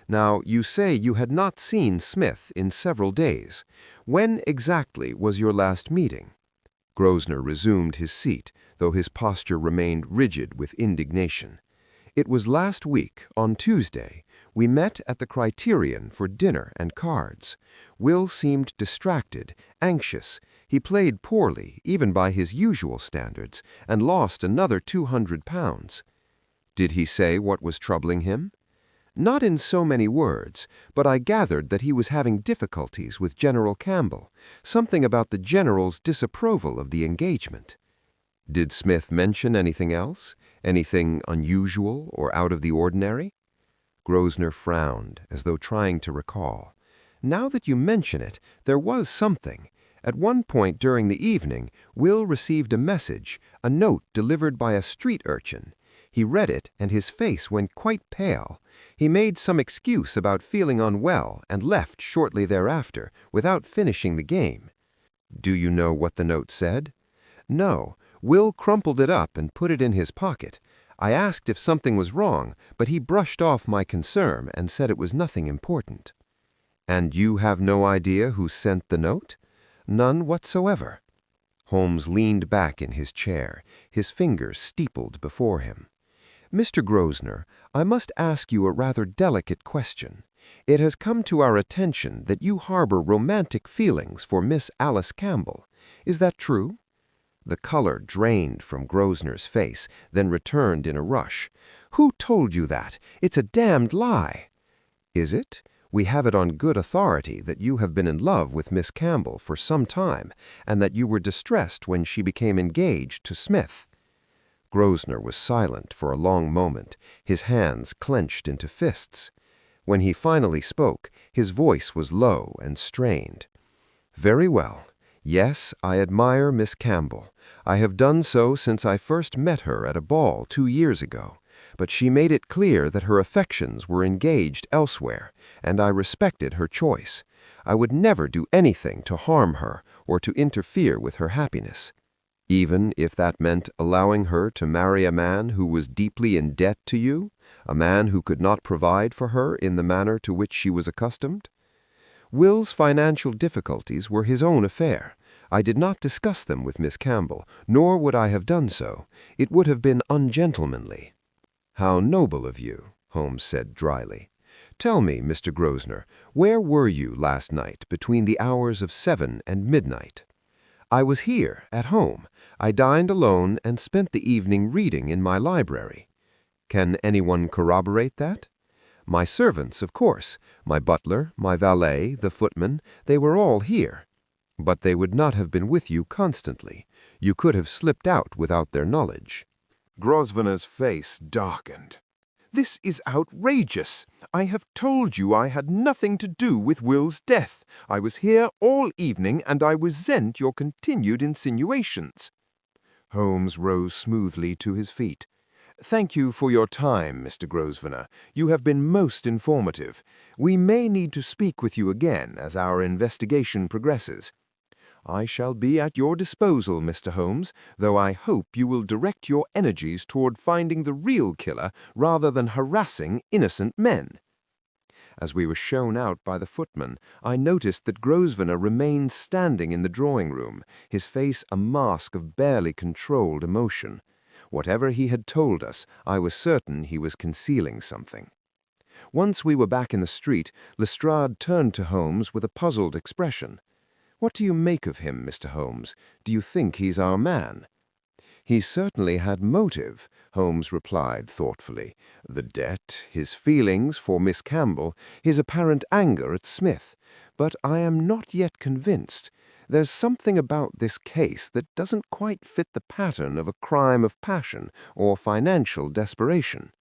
S2: Now, you say you had not seen Smith in several days. When exactly was your last meeting?" Grosvenor resumed his seat, though his posture remained rigid with indignation. "It was last week, on Tuesday. We met at the Criterion for dinner and cards. Will seemed distracted, anxious. He played poorly, even by his usual standards, and lost another £200. "Did he say what was troubling him?" "Not in so many words, but I gathered that he was having difficulties with General Campbell, something about the General's disapproval of the engagement." "Did Smith mention anything else? Anything unusual or out of the ordinary?" Grosvenor frowned, as though trying to recall. "Now that you mention it, there was something. At one point during the evening, Will received a message, a note delivered by a street urchin. He read it, and his face went quite pale. He made some excuse about feeling unwell and left shortly thereafter, without finishing the game." "Do you know what the note said?" "No. Will crumpled it up and put it in his pocket. I asked if something was wrong, but he brushed off my concern and said it was nothing important." "And you have no idea who sent the note?" "None whatsoever." Holmes leaned back in his chair, his fingers steepled before him. "Mr. Grosvenor, I must ask you a rather delicate question. It has come to our attention that you harbor romantic feelings for Miss Alice Campbell. Is that true?" The color drained from Grosvenor's face, then returned in a rush. "Who told you that? It's a damned lie." "Is it? We have it on good authority that you have been in love with Miss Campbell for some time, and that you were distressed when she became engaged to Smith." Grosvenor was silent for a long moment, his hands clenched into fists. When he finally spoke, his voice was low and strained. "Very well. Yes, I admire Miss Campbell. I have done so since I first met her at a ball 2 years ago. But she made it clear that her affections were engaged elsewhere, and I respected her choice. I would never do anything to harm her or to interfere with her happiness, even if that meant allowing her to marry a man who was deeply in debt to you, a man who could not provide for her in the manner to which she was accustomed. Will's financial difficulties were his own affair. I did not discuss them with Miss Campbell, nor would I have done so. It would have been ungentlemanly." "How noble of you," Holmes said dryly. "Tell me, Mr. Grosvenor, where were you last night between the hours of 7 and midnight?" "I was here, at home. I dined alone and spent the evening reading in my library." "Can anyone corroborate that?" "My servants, of course. My butler, my valet, the footman, they were all here." "But they would not have been with you constantly. You could have slipped out without their knowledge." Grosvenor's face darkened.
S1: "This is outrageous. I have told you I had nothing to do with Will's death. I was here all evening, and I resent your continued insinuations." Holmes rose smoothly to his feet. "Thank you for your time, Mr. Grosvenor. You have been most informative. We may need to speak with you again as our investigation progresses. I shall be at your disposal, Mr. Holmes, though I hope you will direct your energies toward finding the real killer rather than harassing innocent men." As we were shown out by the footman, I noticed that Grosvenor remained standing in the drawing-room, his face a mask of barely controlled emotion. Whatever he had told us, I was certain he was concealing something. Once we were back in the street, Lestrade turned to Holmes with a puzzled expression. "What do you make of him, Mr. Holmes? Do you think he's our man?" "He certainly had motive," Holmes replied thoughtfully. "The debt, his feelings for Miss Campbell, his apparent anger at Smith. But I am not yet convinced. There's something about this case that doesn't quite fit the pattern of a crime of passion or financial desperation."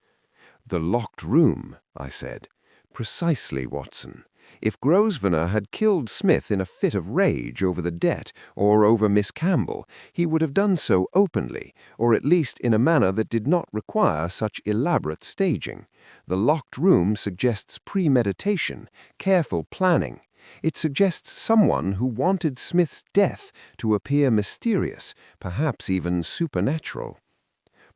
S1: "The locked room," I said. "Precisely, Watson. If Grosvenor had killed Smith in a fit of rage over the debt or over Miss Campbell, he would have done so openly, or at least in a manner that did not require such elaborate staging. The locked room suggests premeditation, careful planning. It suggests someone who wanted Smith's death to appear mysterious, perhaps even supernatural."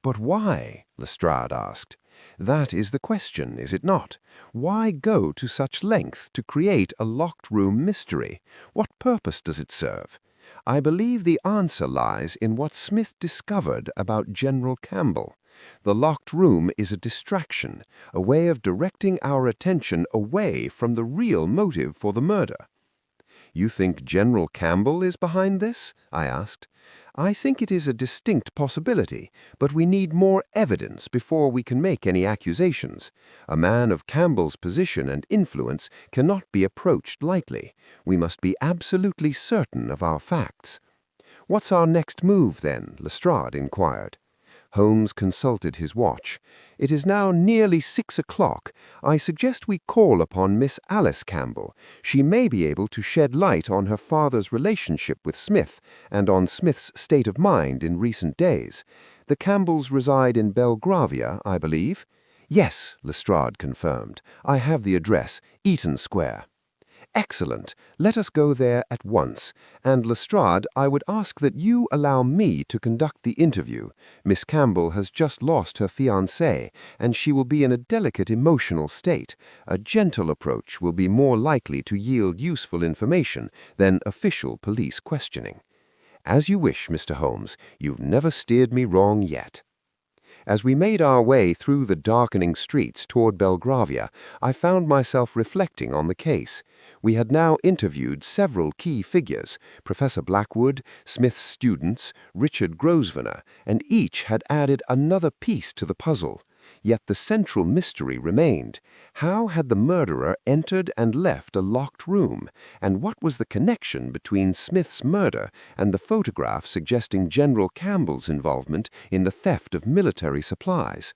S1: "But why?" Lestrade asked. "That is the question, is it not? Why go to such length to create a locked room mystery? What purpose does it serve? I believe the answer lies in what Smith discovered about General Campbell. The locked room is a distraction, a way of directing our attention away from the real motive for the murder." "You think General Campbell is behind this?" I asked. "I think it is a distinct possibility, but we need more evidence before we can make any accusations. A man of Campbell's position and influence cannot be approached lightly. We must be absolutely certain of our facts." "What's our next move, then?" Lestrade inquired. Holmes consulted his watch. "It is now nearly 6 o'clock. I suggest we call upon Miss Alice Campbell. She may be able to shed light on her father's relationship with Smith and on Smith's state of mind in recent days. The Campbells reside in Belgravia, I believe?" "Yes," Lestrade confirmed. "I have the address, Eaton Square." "Excellent. Let us go there at once. And, Lestrade, I would ask that you allow me to conduct the interview. Miss Campbell has just lost her fiancé, and she will be in a delicate emotional state. A gentle approach will be more likely to yield useful information than official police questioning." "As you wish, Mr. Holmes. You've never steered me wrong yet." As we made our way through the darkening streets toward Belgravia, I found myself reflecting on the case. We had now interviewed several key figures, Professor Blackwood, Smith's students, Richard Grosvenor, and each had added another piece to the puzzle. Yet the central mystery remained. How had the murderer entered and left a locked room? And what was the connection between Smith's murder and the photograph suggesting General Campbell's involvement in the theft of military supplies?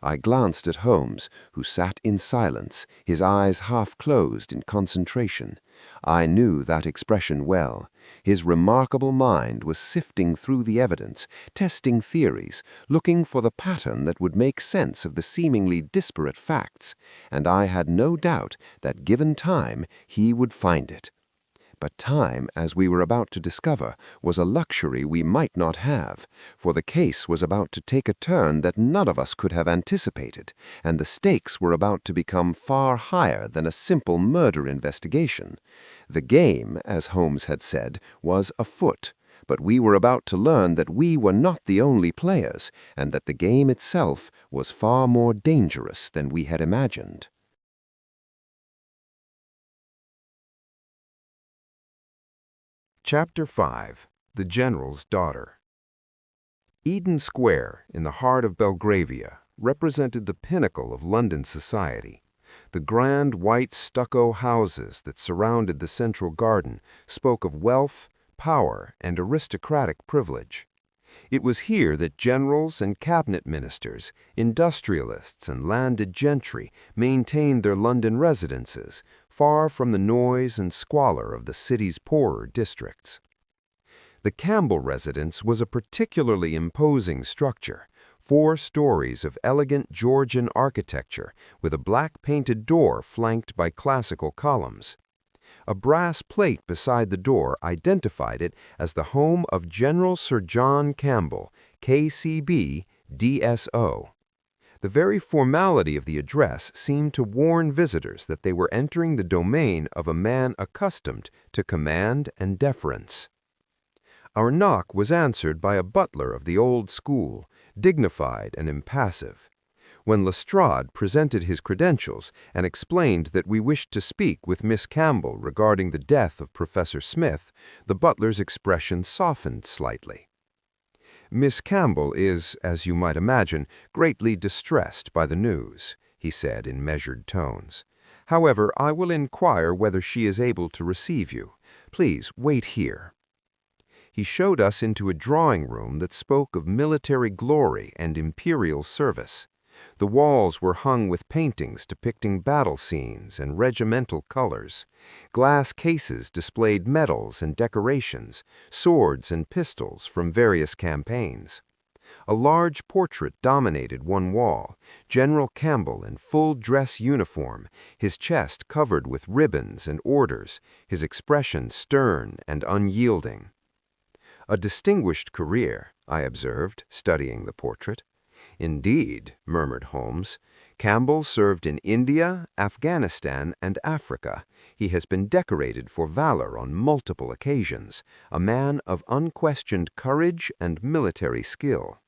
S1: I glanced at Holmes, who sat in silence, his eyes half closed in concentration. I knew that expression well. His remarkable mind was sifting through the evidence, testing theories, looking for the pattern that would make sense of the seemingly disparate facts, and I had no doubt that, given time, he would find it. But time, as we were about to discover, was a luxury we might not have, for the case was about to take a turn that none of us could have anticipated, and the stakes were about to become far higher than a simple murder investigation. The game, as Holmes had said, was afoot, but we were about to learn that we were not the only players, and that the game itself was far more dangerous than we had imagined.
S3: Chapter 5. The General's Daughter. Eden Square, in the heart of Belgravia, represented the pinnacle of London society. The grand white stucco houses that surrounded the central garden spoke of wealth, power, and aristocratic privilege. It was here that generals and cabinet ministers, industrialists and landed gentry maintained their London residences, far from the noise and squalor of the city's poorer districts. The Campbell residence was a particularly imposing structure, 4 stories of elegant Georgian architecture with a black-painted door flanked by classical columns. A brass plate beside the door identified it as the home of General Sir John Campbell, K.C.B., D.S.O. The very formality of the address seemed to warn visitors that they were entering the domain of a man accustomed to command and deference. Our knock was answered by a butler of the old school,
S2: dignified and impassive. When Lestrade presented his credentials and explained that we wished to speak with Miss Campbell regarding the death of Professor Smith, the butler's expression softened slightly. "Miss Campbell is, as you might imagine, greatly distressed by the news," he said in measured tones. "However, I will inquire whether she is able to receive you. Please wait here." He showed us into a drawing-room that spoke of military glory and imperial service. The walls were hung with paintings depicting battle scenes and regimental colors. Glass cases displayed medals and decorations, swords and pistols from various campaigns. A large portrait dominated one wall, General Campbell in full dress uniform, his chest covered with ribbons and orders, his expression stern and unyielding. "A distinguished career," I observed, studying the portrait. "Indeed," murmured Holmes. "Campbell served in India, Afghanistan, and Africa. He has been decorated for valor on multiple occasions, a man of unquestioned courage and military skill."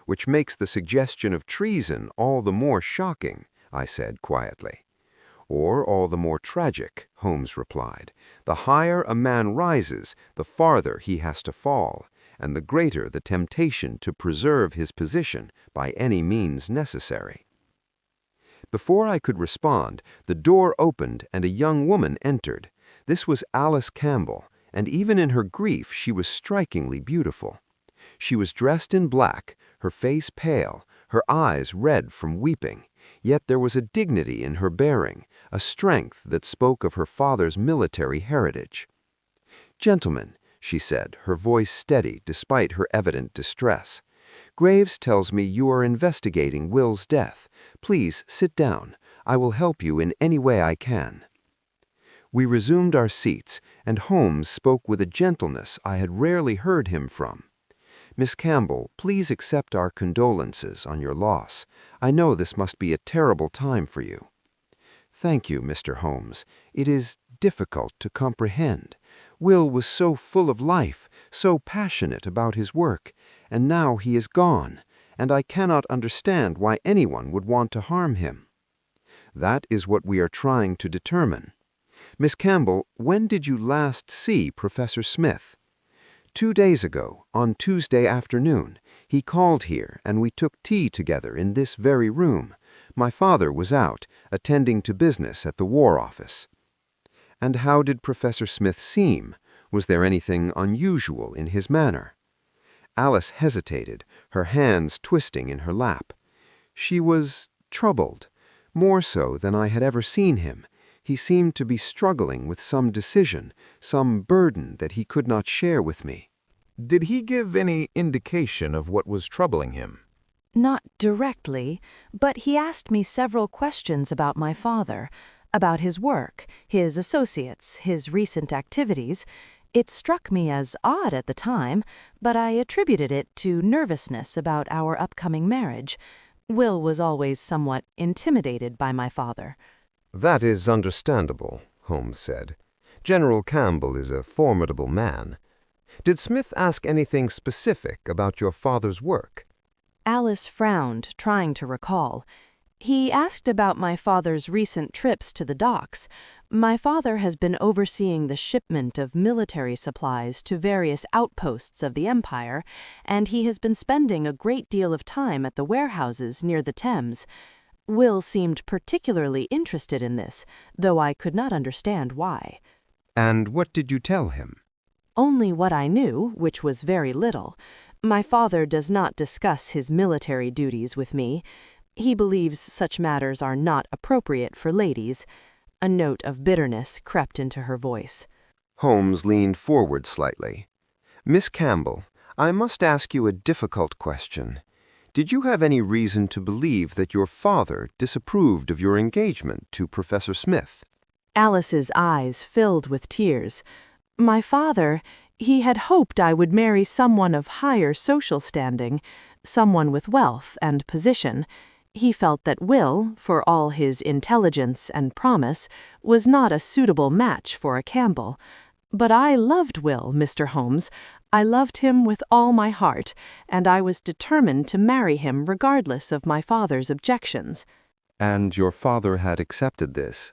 S2: "Which makes the suggestion of treason all the more shocking," I said quietly. "Or all the more tragic," Holmes replied. "The higher a man rises, the farther he has to fall, and the greater the temptation to preserve his position by any means necessary." Before I could respond, the door opened and a young woman entered. This was Alice Campbell, and even in her grief she was strikingly beautiful. She was dressed in black, her face pale, her eyes red from weeping, yet there was a dignity in her bearing, a strength that spoke of her father's military heritage. "Gentlemen," she said, her voice steady despite her evident distress, "Graves tells me you are investigating Will's death. Please sit down. I will help you in any way I can." We resumed our seats, and Holmes spoke with a gentleness I had rarely heard him from. "Miss Campbell, please accept our condolences on your loss. I know this must be a terrible time for you." "Thank you, Mr. Holmes. It is difficult to comprehend. Will was so full of life, so passionate about his work, and now he is gone, and I cannot understand why anyone would want to harm him." "That is what we are trying to determine. Miss Campbell, when did you last see Professor Smith?" 2 days ago, on Tuesday afternoon. He called here, and we took tea together in this very room. My father was out, attending to business at the War Office." "And how did Professor Smith seem? Was there anything unusual in his manner?" Alice hesitated, her hands twisting in her lap. "She was troubled, more so than I had ever seen him. He seemed to be struggling with some decision, some burden that he could not share with me." "Did he give any indication of what was troubling him?"
S4: Not directly, but he asked me several questions about my father, about his work, his associates, his recent activities. It struck me as odd at the time, but I attributed it to nervousness about our upcoming marriage. Will was always somewhat intimidated by my father.
S2: "That is understandable," Holmes said. "General Campbell is a formidable man. Did Smith ask anything specific about your father's work?"
S4: Alice frowned, trying to recall. "He asked about my father's recent trips to the docks. My father has been overseeing the shipment of military supplies to various outposts of the Empire, and he has been spending a great deal of time at the warehouses near the Thames. Will seemed particularly interested in this, though I could not understand why."
S3: "And what did you tell him?"
S4: "Only what I knew, which was very little. My father does not discuss his military duties with me. He believes such matters are not appropriate for ladies." A note of bitterness crept into her voice.
S1: Holmes leaned forward slightly. "Miss Campbell, I must ask you a difficult question. Did you have any reason to believe that your father disapproved of your engagement to Professor Smith?"
S4: Alice's eyes filled with tears. "My father, he had hoped I would marry someone of higher social standing, someone with wealth and position. He felt that Will, for all his intelligence and promise, was not a suitable match for a Campbell. But I loved Will, Mr. Holmes. I loved him with all my heart, and I was determined to marry him regardless of my father's objections.
S1: And your father had accepted this?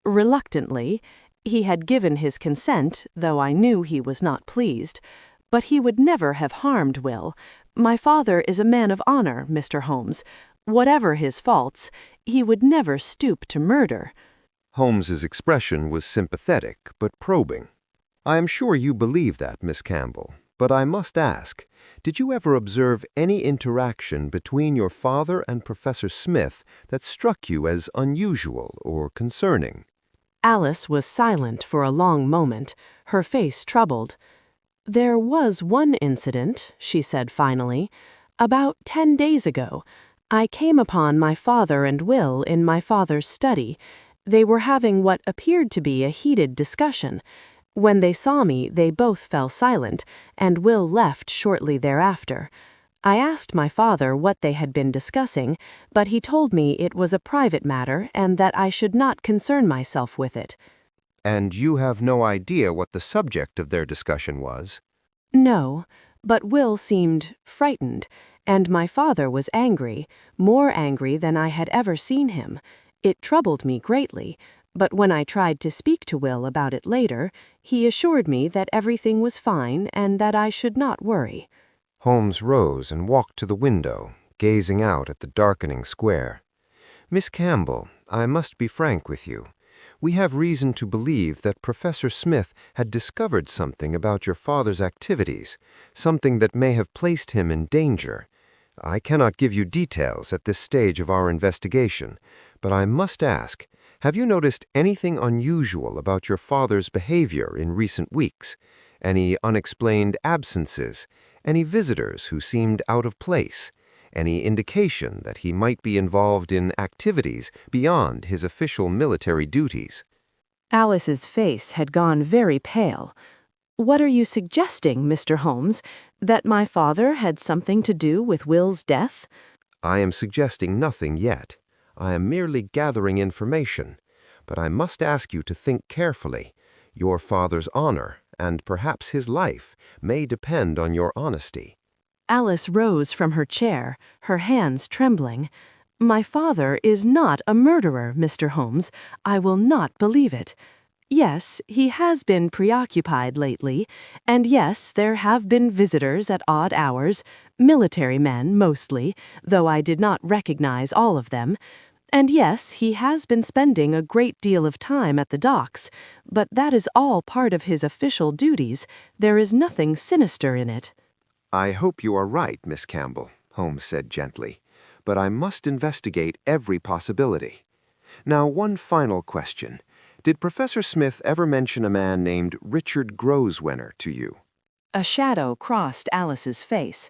S4: Reluctantly, he had given his consent, though I knew he was not pleased. But he would never have harmed Will. My father is a man of honor, Mr. Holmes. Whatever his faults, he would never stoop to murder.
S1: Holmes's expression was sympathetic but probing. I am sure you believe that, Miss Campbell, but I must ask, did you ever observe any interaction between your father and Professor Smith that struck you as unusual or concerning?
S4: Alice was silent for a long moment, her face troubled. There was one incident, she said finally. About 10 days ago, I came upon my father and Will in my father's study. They were having what appeared to be a heated discussion. When they saw me, they both fell silent, and Will left shortly thereafter. I asked my father what they had been discussing, but he told me it was a private matter and that I should not concern myself with it.
S1: And you have no idea what the subject of their discussion was?
S4: No, but Will seemed frightened, and my father was angry, more angry than I had ever seen him. It troubled me greatly, but when I tried to speak to Will about it later, he assured me that everything was fine and that I should not worry.
S1: Holmes rose and walked to the window, gazing out at the darkening square. Miss Campbell, I must be frank with you. We have reason to believe that Professor Smith had discovered something about your father's activities, something that may have placed him in danger. I cannot give you details at this stage of our investigation, but I must ask, have you noticed anything unusual about your father's behavior in recent weeks? Any unexplained absences? Any visitors who seemed out of place? Any indication that he might be involved in activities beyond his official military duties?
S4: Alice's face had gone very pale. What are you suggesting, Mr. Holmes? That my father had something to do with Will's death?
S1: I am suggesting nothing yet. I am merely gathering information. But I must ask you to think carefully. Your father's honor, and perhaps his life, may depend on your honesty.
S4: Alice rose from her chair, her hands trembling. My father is not a murderer, Mr. Holmes. I will not believe it. Yes, he has been preoccupied lately, and yes, there have been visitors at odd hours, military men mostly, though I did not recognize all of them. And yes, he has been spending a great deal of time at the docks, but that is all part of his official duties. There is nothing sinister in it.
S1: I hope you are right, Miss Campbell, Holmes said gently, but I must investigate every possibility. Now, one final question. Did Professor Smith ever mention a man named Richard Grosvenor to you?
S4: A shadow crossed Alice's face.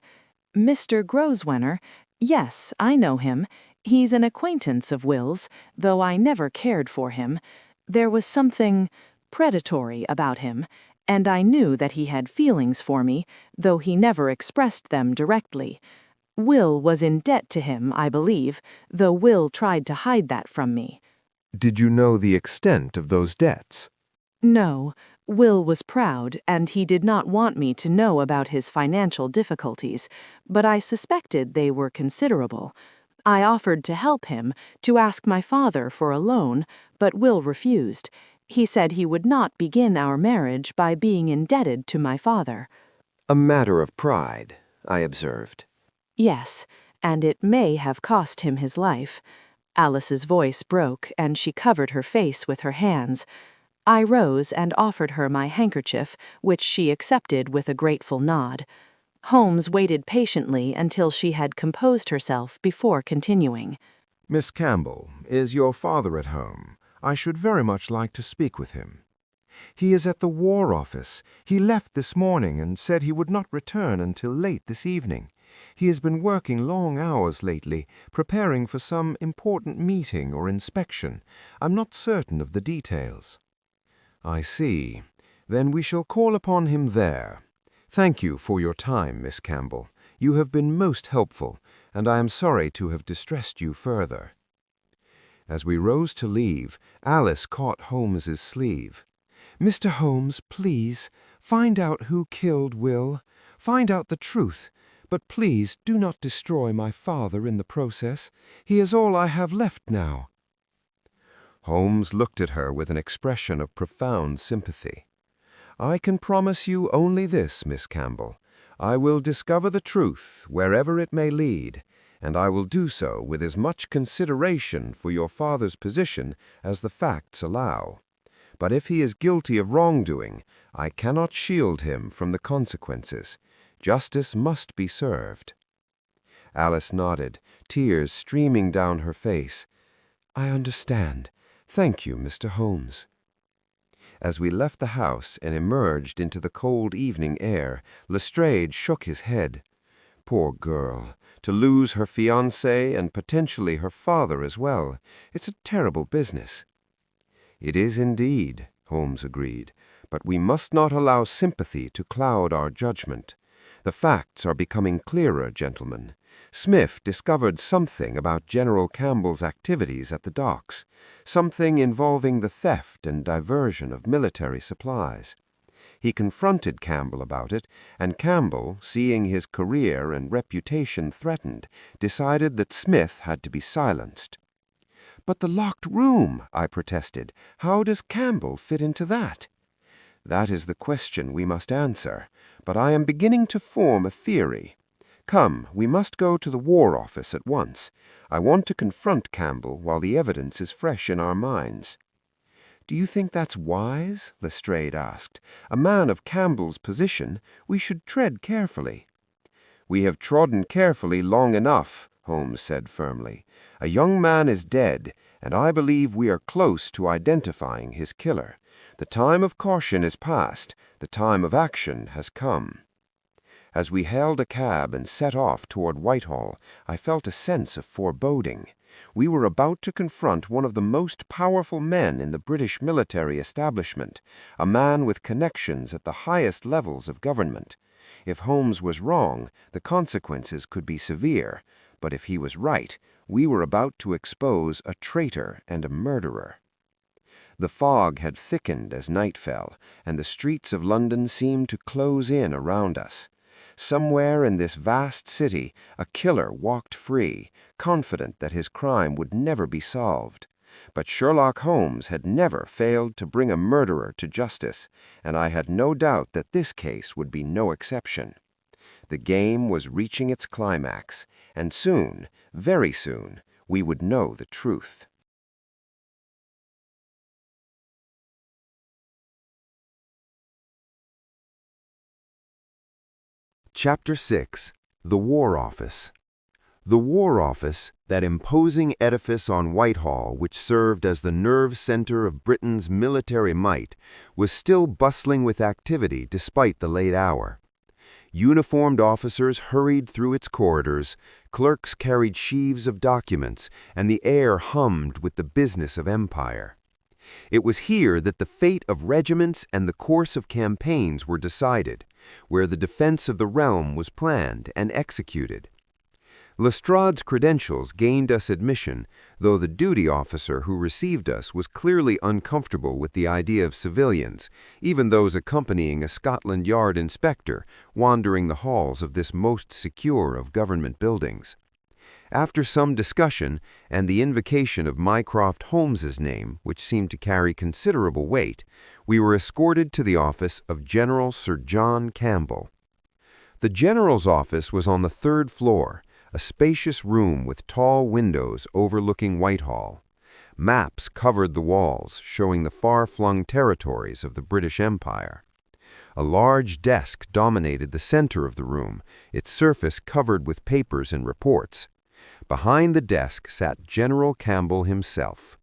S4: Mr. Grosvenor? Yes, I know him. He's an acquaintance of Will's, though I never cared for him. There was something predatory about him, and I knew that he had feelings for me, though he never expressed them directly. Will was in debt to him, I believe, though Will tried to hide that from me.
S1: Did you know the extent of those debts?
S4: No, Will was proud, and he did not want me to know about his financial difficulties, but I suspected they were considerable. I offered to help him, to ask my father for a loan, but Will refused. He said he would not begin our marriage by being indebted to my father.
S1: A matter of pride, I observed.
S4: Yes, and it may have cost him his life. Alice's voice broke, and she covered her face with her hands. I rose and offered her my handkerchief, which she accepted with a grateful nod. Holmes waited patiently until she had composed herself before continuing.
S2: Miss Campbell, is your father at home? I should very much like to speak with him. He is at the War Office. He left this morning and said he would not return until late this evening. He has been working long hours lately, preparing for some important meeting or inspection. I'm not certain of the details. I see. Then we shall call upon him there. Thank you for your time, Miss Campbell. You have been most helpful, and I am sorry to have distressed you further. As we rose to leave, Alice caught Holmes's sleeve. Mr. Holmes, please,
S3: Find out who killed Will. Find out the truth. But please do not destroy my father in the process. He is all I have left now."
S2: Holmes looked at her with an expression of profound sympathy. "I can promise you only this, Miss Campbell. I will discover the truth, wherever it may lead, and I will do so with as much consideration for your father's position as the facts allow. But if he is guilty of wrongdoing, I cannot shield him from the consequences. Justice must be served." Alice nodded, tears streaming down her face. "I understand. Thank you, Mr. Holmes." As we left the house and emerged into the cold evening air, Lestrade shook his head. Poor girl, to lose her fiancé and potentially her father as well. It's a terrible business. "It is indeed," Holmes agreed, "but we must not allow sympathy to cloud our judgment. The facts are becoming clearer, gentlemen. Smith discovered something about General Campbell's activities at the docks, something involving the theft and diversion of military supplies. He confronted Campbell about it, and Campbell, seeing his career and reputation threatened, decided that Smith had to be silenced." "But the locked room," I protested. "How does Campbell fit into that?" "That is the question we must answer, but I am beginning to form a theory. Come, we must go to the War Office at once. I want to confront Campbell while the evidence is fresh in our minds." "Do you think that's wise?" Lestrade asked. "A man of Campbell's position, we should tread carefully." "We have trodden carefully long enough," Holmes said firmly. "A young man is dead, and I believe we are close to identifying his killer. The time of caution is past. The time of action has come." As we hailed a cab and set off toward Whitehall, I felt a sense of foreboding. We were about to confront one of the most powerful men in the British military establishment, a man with connections at the highest levels of government. If Holmes was wrong, the consequences could be severe, but if he was right, we were about to expose a traitor and a murderer. The fog had thickened as night fell, and the streets of London seemed to close in around us. Somewhere in this vast city, a killer walked free, confident that his crime would never be solved. But Sherlock Holmes had never failed to bring a murderer to justice, and I had no doubt that this case would be no exception. The game was reaching its climax, and soon, very soon, we would know the truth.
S3: Chapter 6. The War Office. The War Office, that imposing edifice on Whitehall which served as the nerve center of Britain's military might, was still bustling with activity despite the late hour. Uniformed officers hurried through its corridors, clerks carried sheaves of documents, and the air hummed with the business of empire. It was here that the fate of regiments and the course of campaigns were decided, where the defense of the realm was planned and executed. Lestrade's credentials gained us admission, though the duty officer who received us was clearly uncomfortable with the idea of civilians, even those accompanying a Scotland Yard inspector wandering the halls of this most secure of government buildings. After some discussion, and the invocation of Mycroft Holmes's name, which seemed to carry considerable weight, we were escorted to the office of General Sir John Campbell. The General's office was on the third floor, a spacious room with tall windows overlooking Whitehall. Maps covered the walls, showing the far-flung territories of the British Empire. A large desk dominated the center of the room, its surface covered with papers and reports. Behind the desk sat General Campbell himself.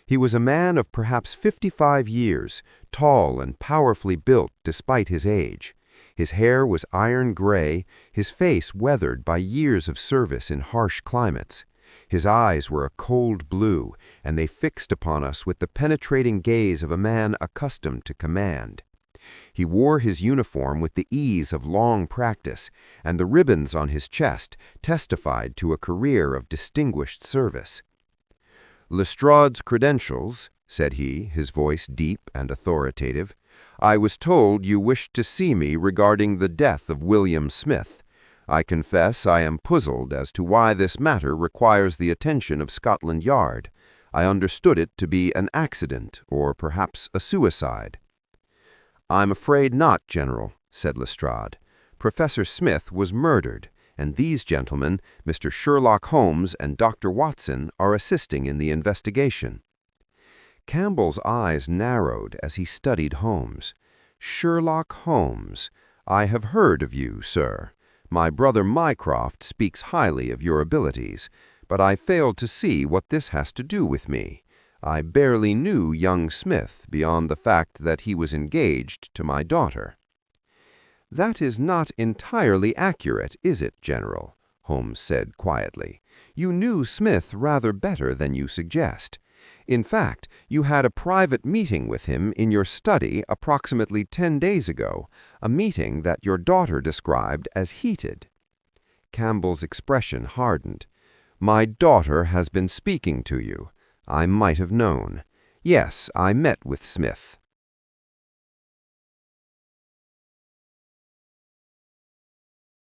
S3: He was a man of perhaps 55 years, tall and powerfully built despite his age. His hair was iron gray, his face weathered by years of service in harsh climates. His eyes were a cold blue, and they fixed upon us with the penetrating gaze of a man accustomed to command. He wore his uniform with the ease of long practice, and the ribbons on his chest testified to a career of distinguished service. "Lestrade's credentials," said he, his voice deep and authoritative,
S2: I was told you wished to see me regarding the death of William Smith. I confess I am puzzled as to why this matter requires the attention of Scotland Yard. I understood it to be an accident, or perhaps a suicide." "I'm afraid not, General," said Lestrade. "Professor Smith was murdered, and these gentlemen, Mr. Sherlock Holmes and Dr. Watson, are assisting in the investigation." Campbell's eyes narrowed as he studied Holmes. "Sherlock Holmes. I have heard of you, sir. My brother Mycroft speaks highly of your abilities, but I failed to see what this has to do with me. I barely knew young Smith beyond the fact that he was engaged to my daughter." "That is not entirely accurate, is it, General?" Holmes said quietly. "You knew Smith rather better than you suggest. In fact, you had a private meeting with him in your study approximately 10 days ago, a meeting that your daughter described as heated." Campbell's expression hardened. "My daughter has been speaking to you. I might have known. Yes, I met with Smith.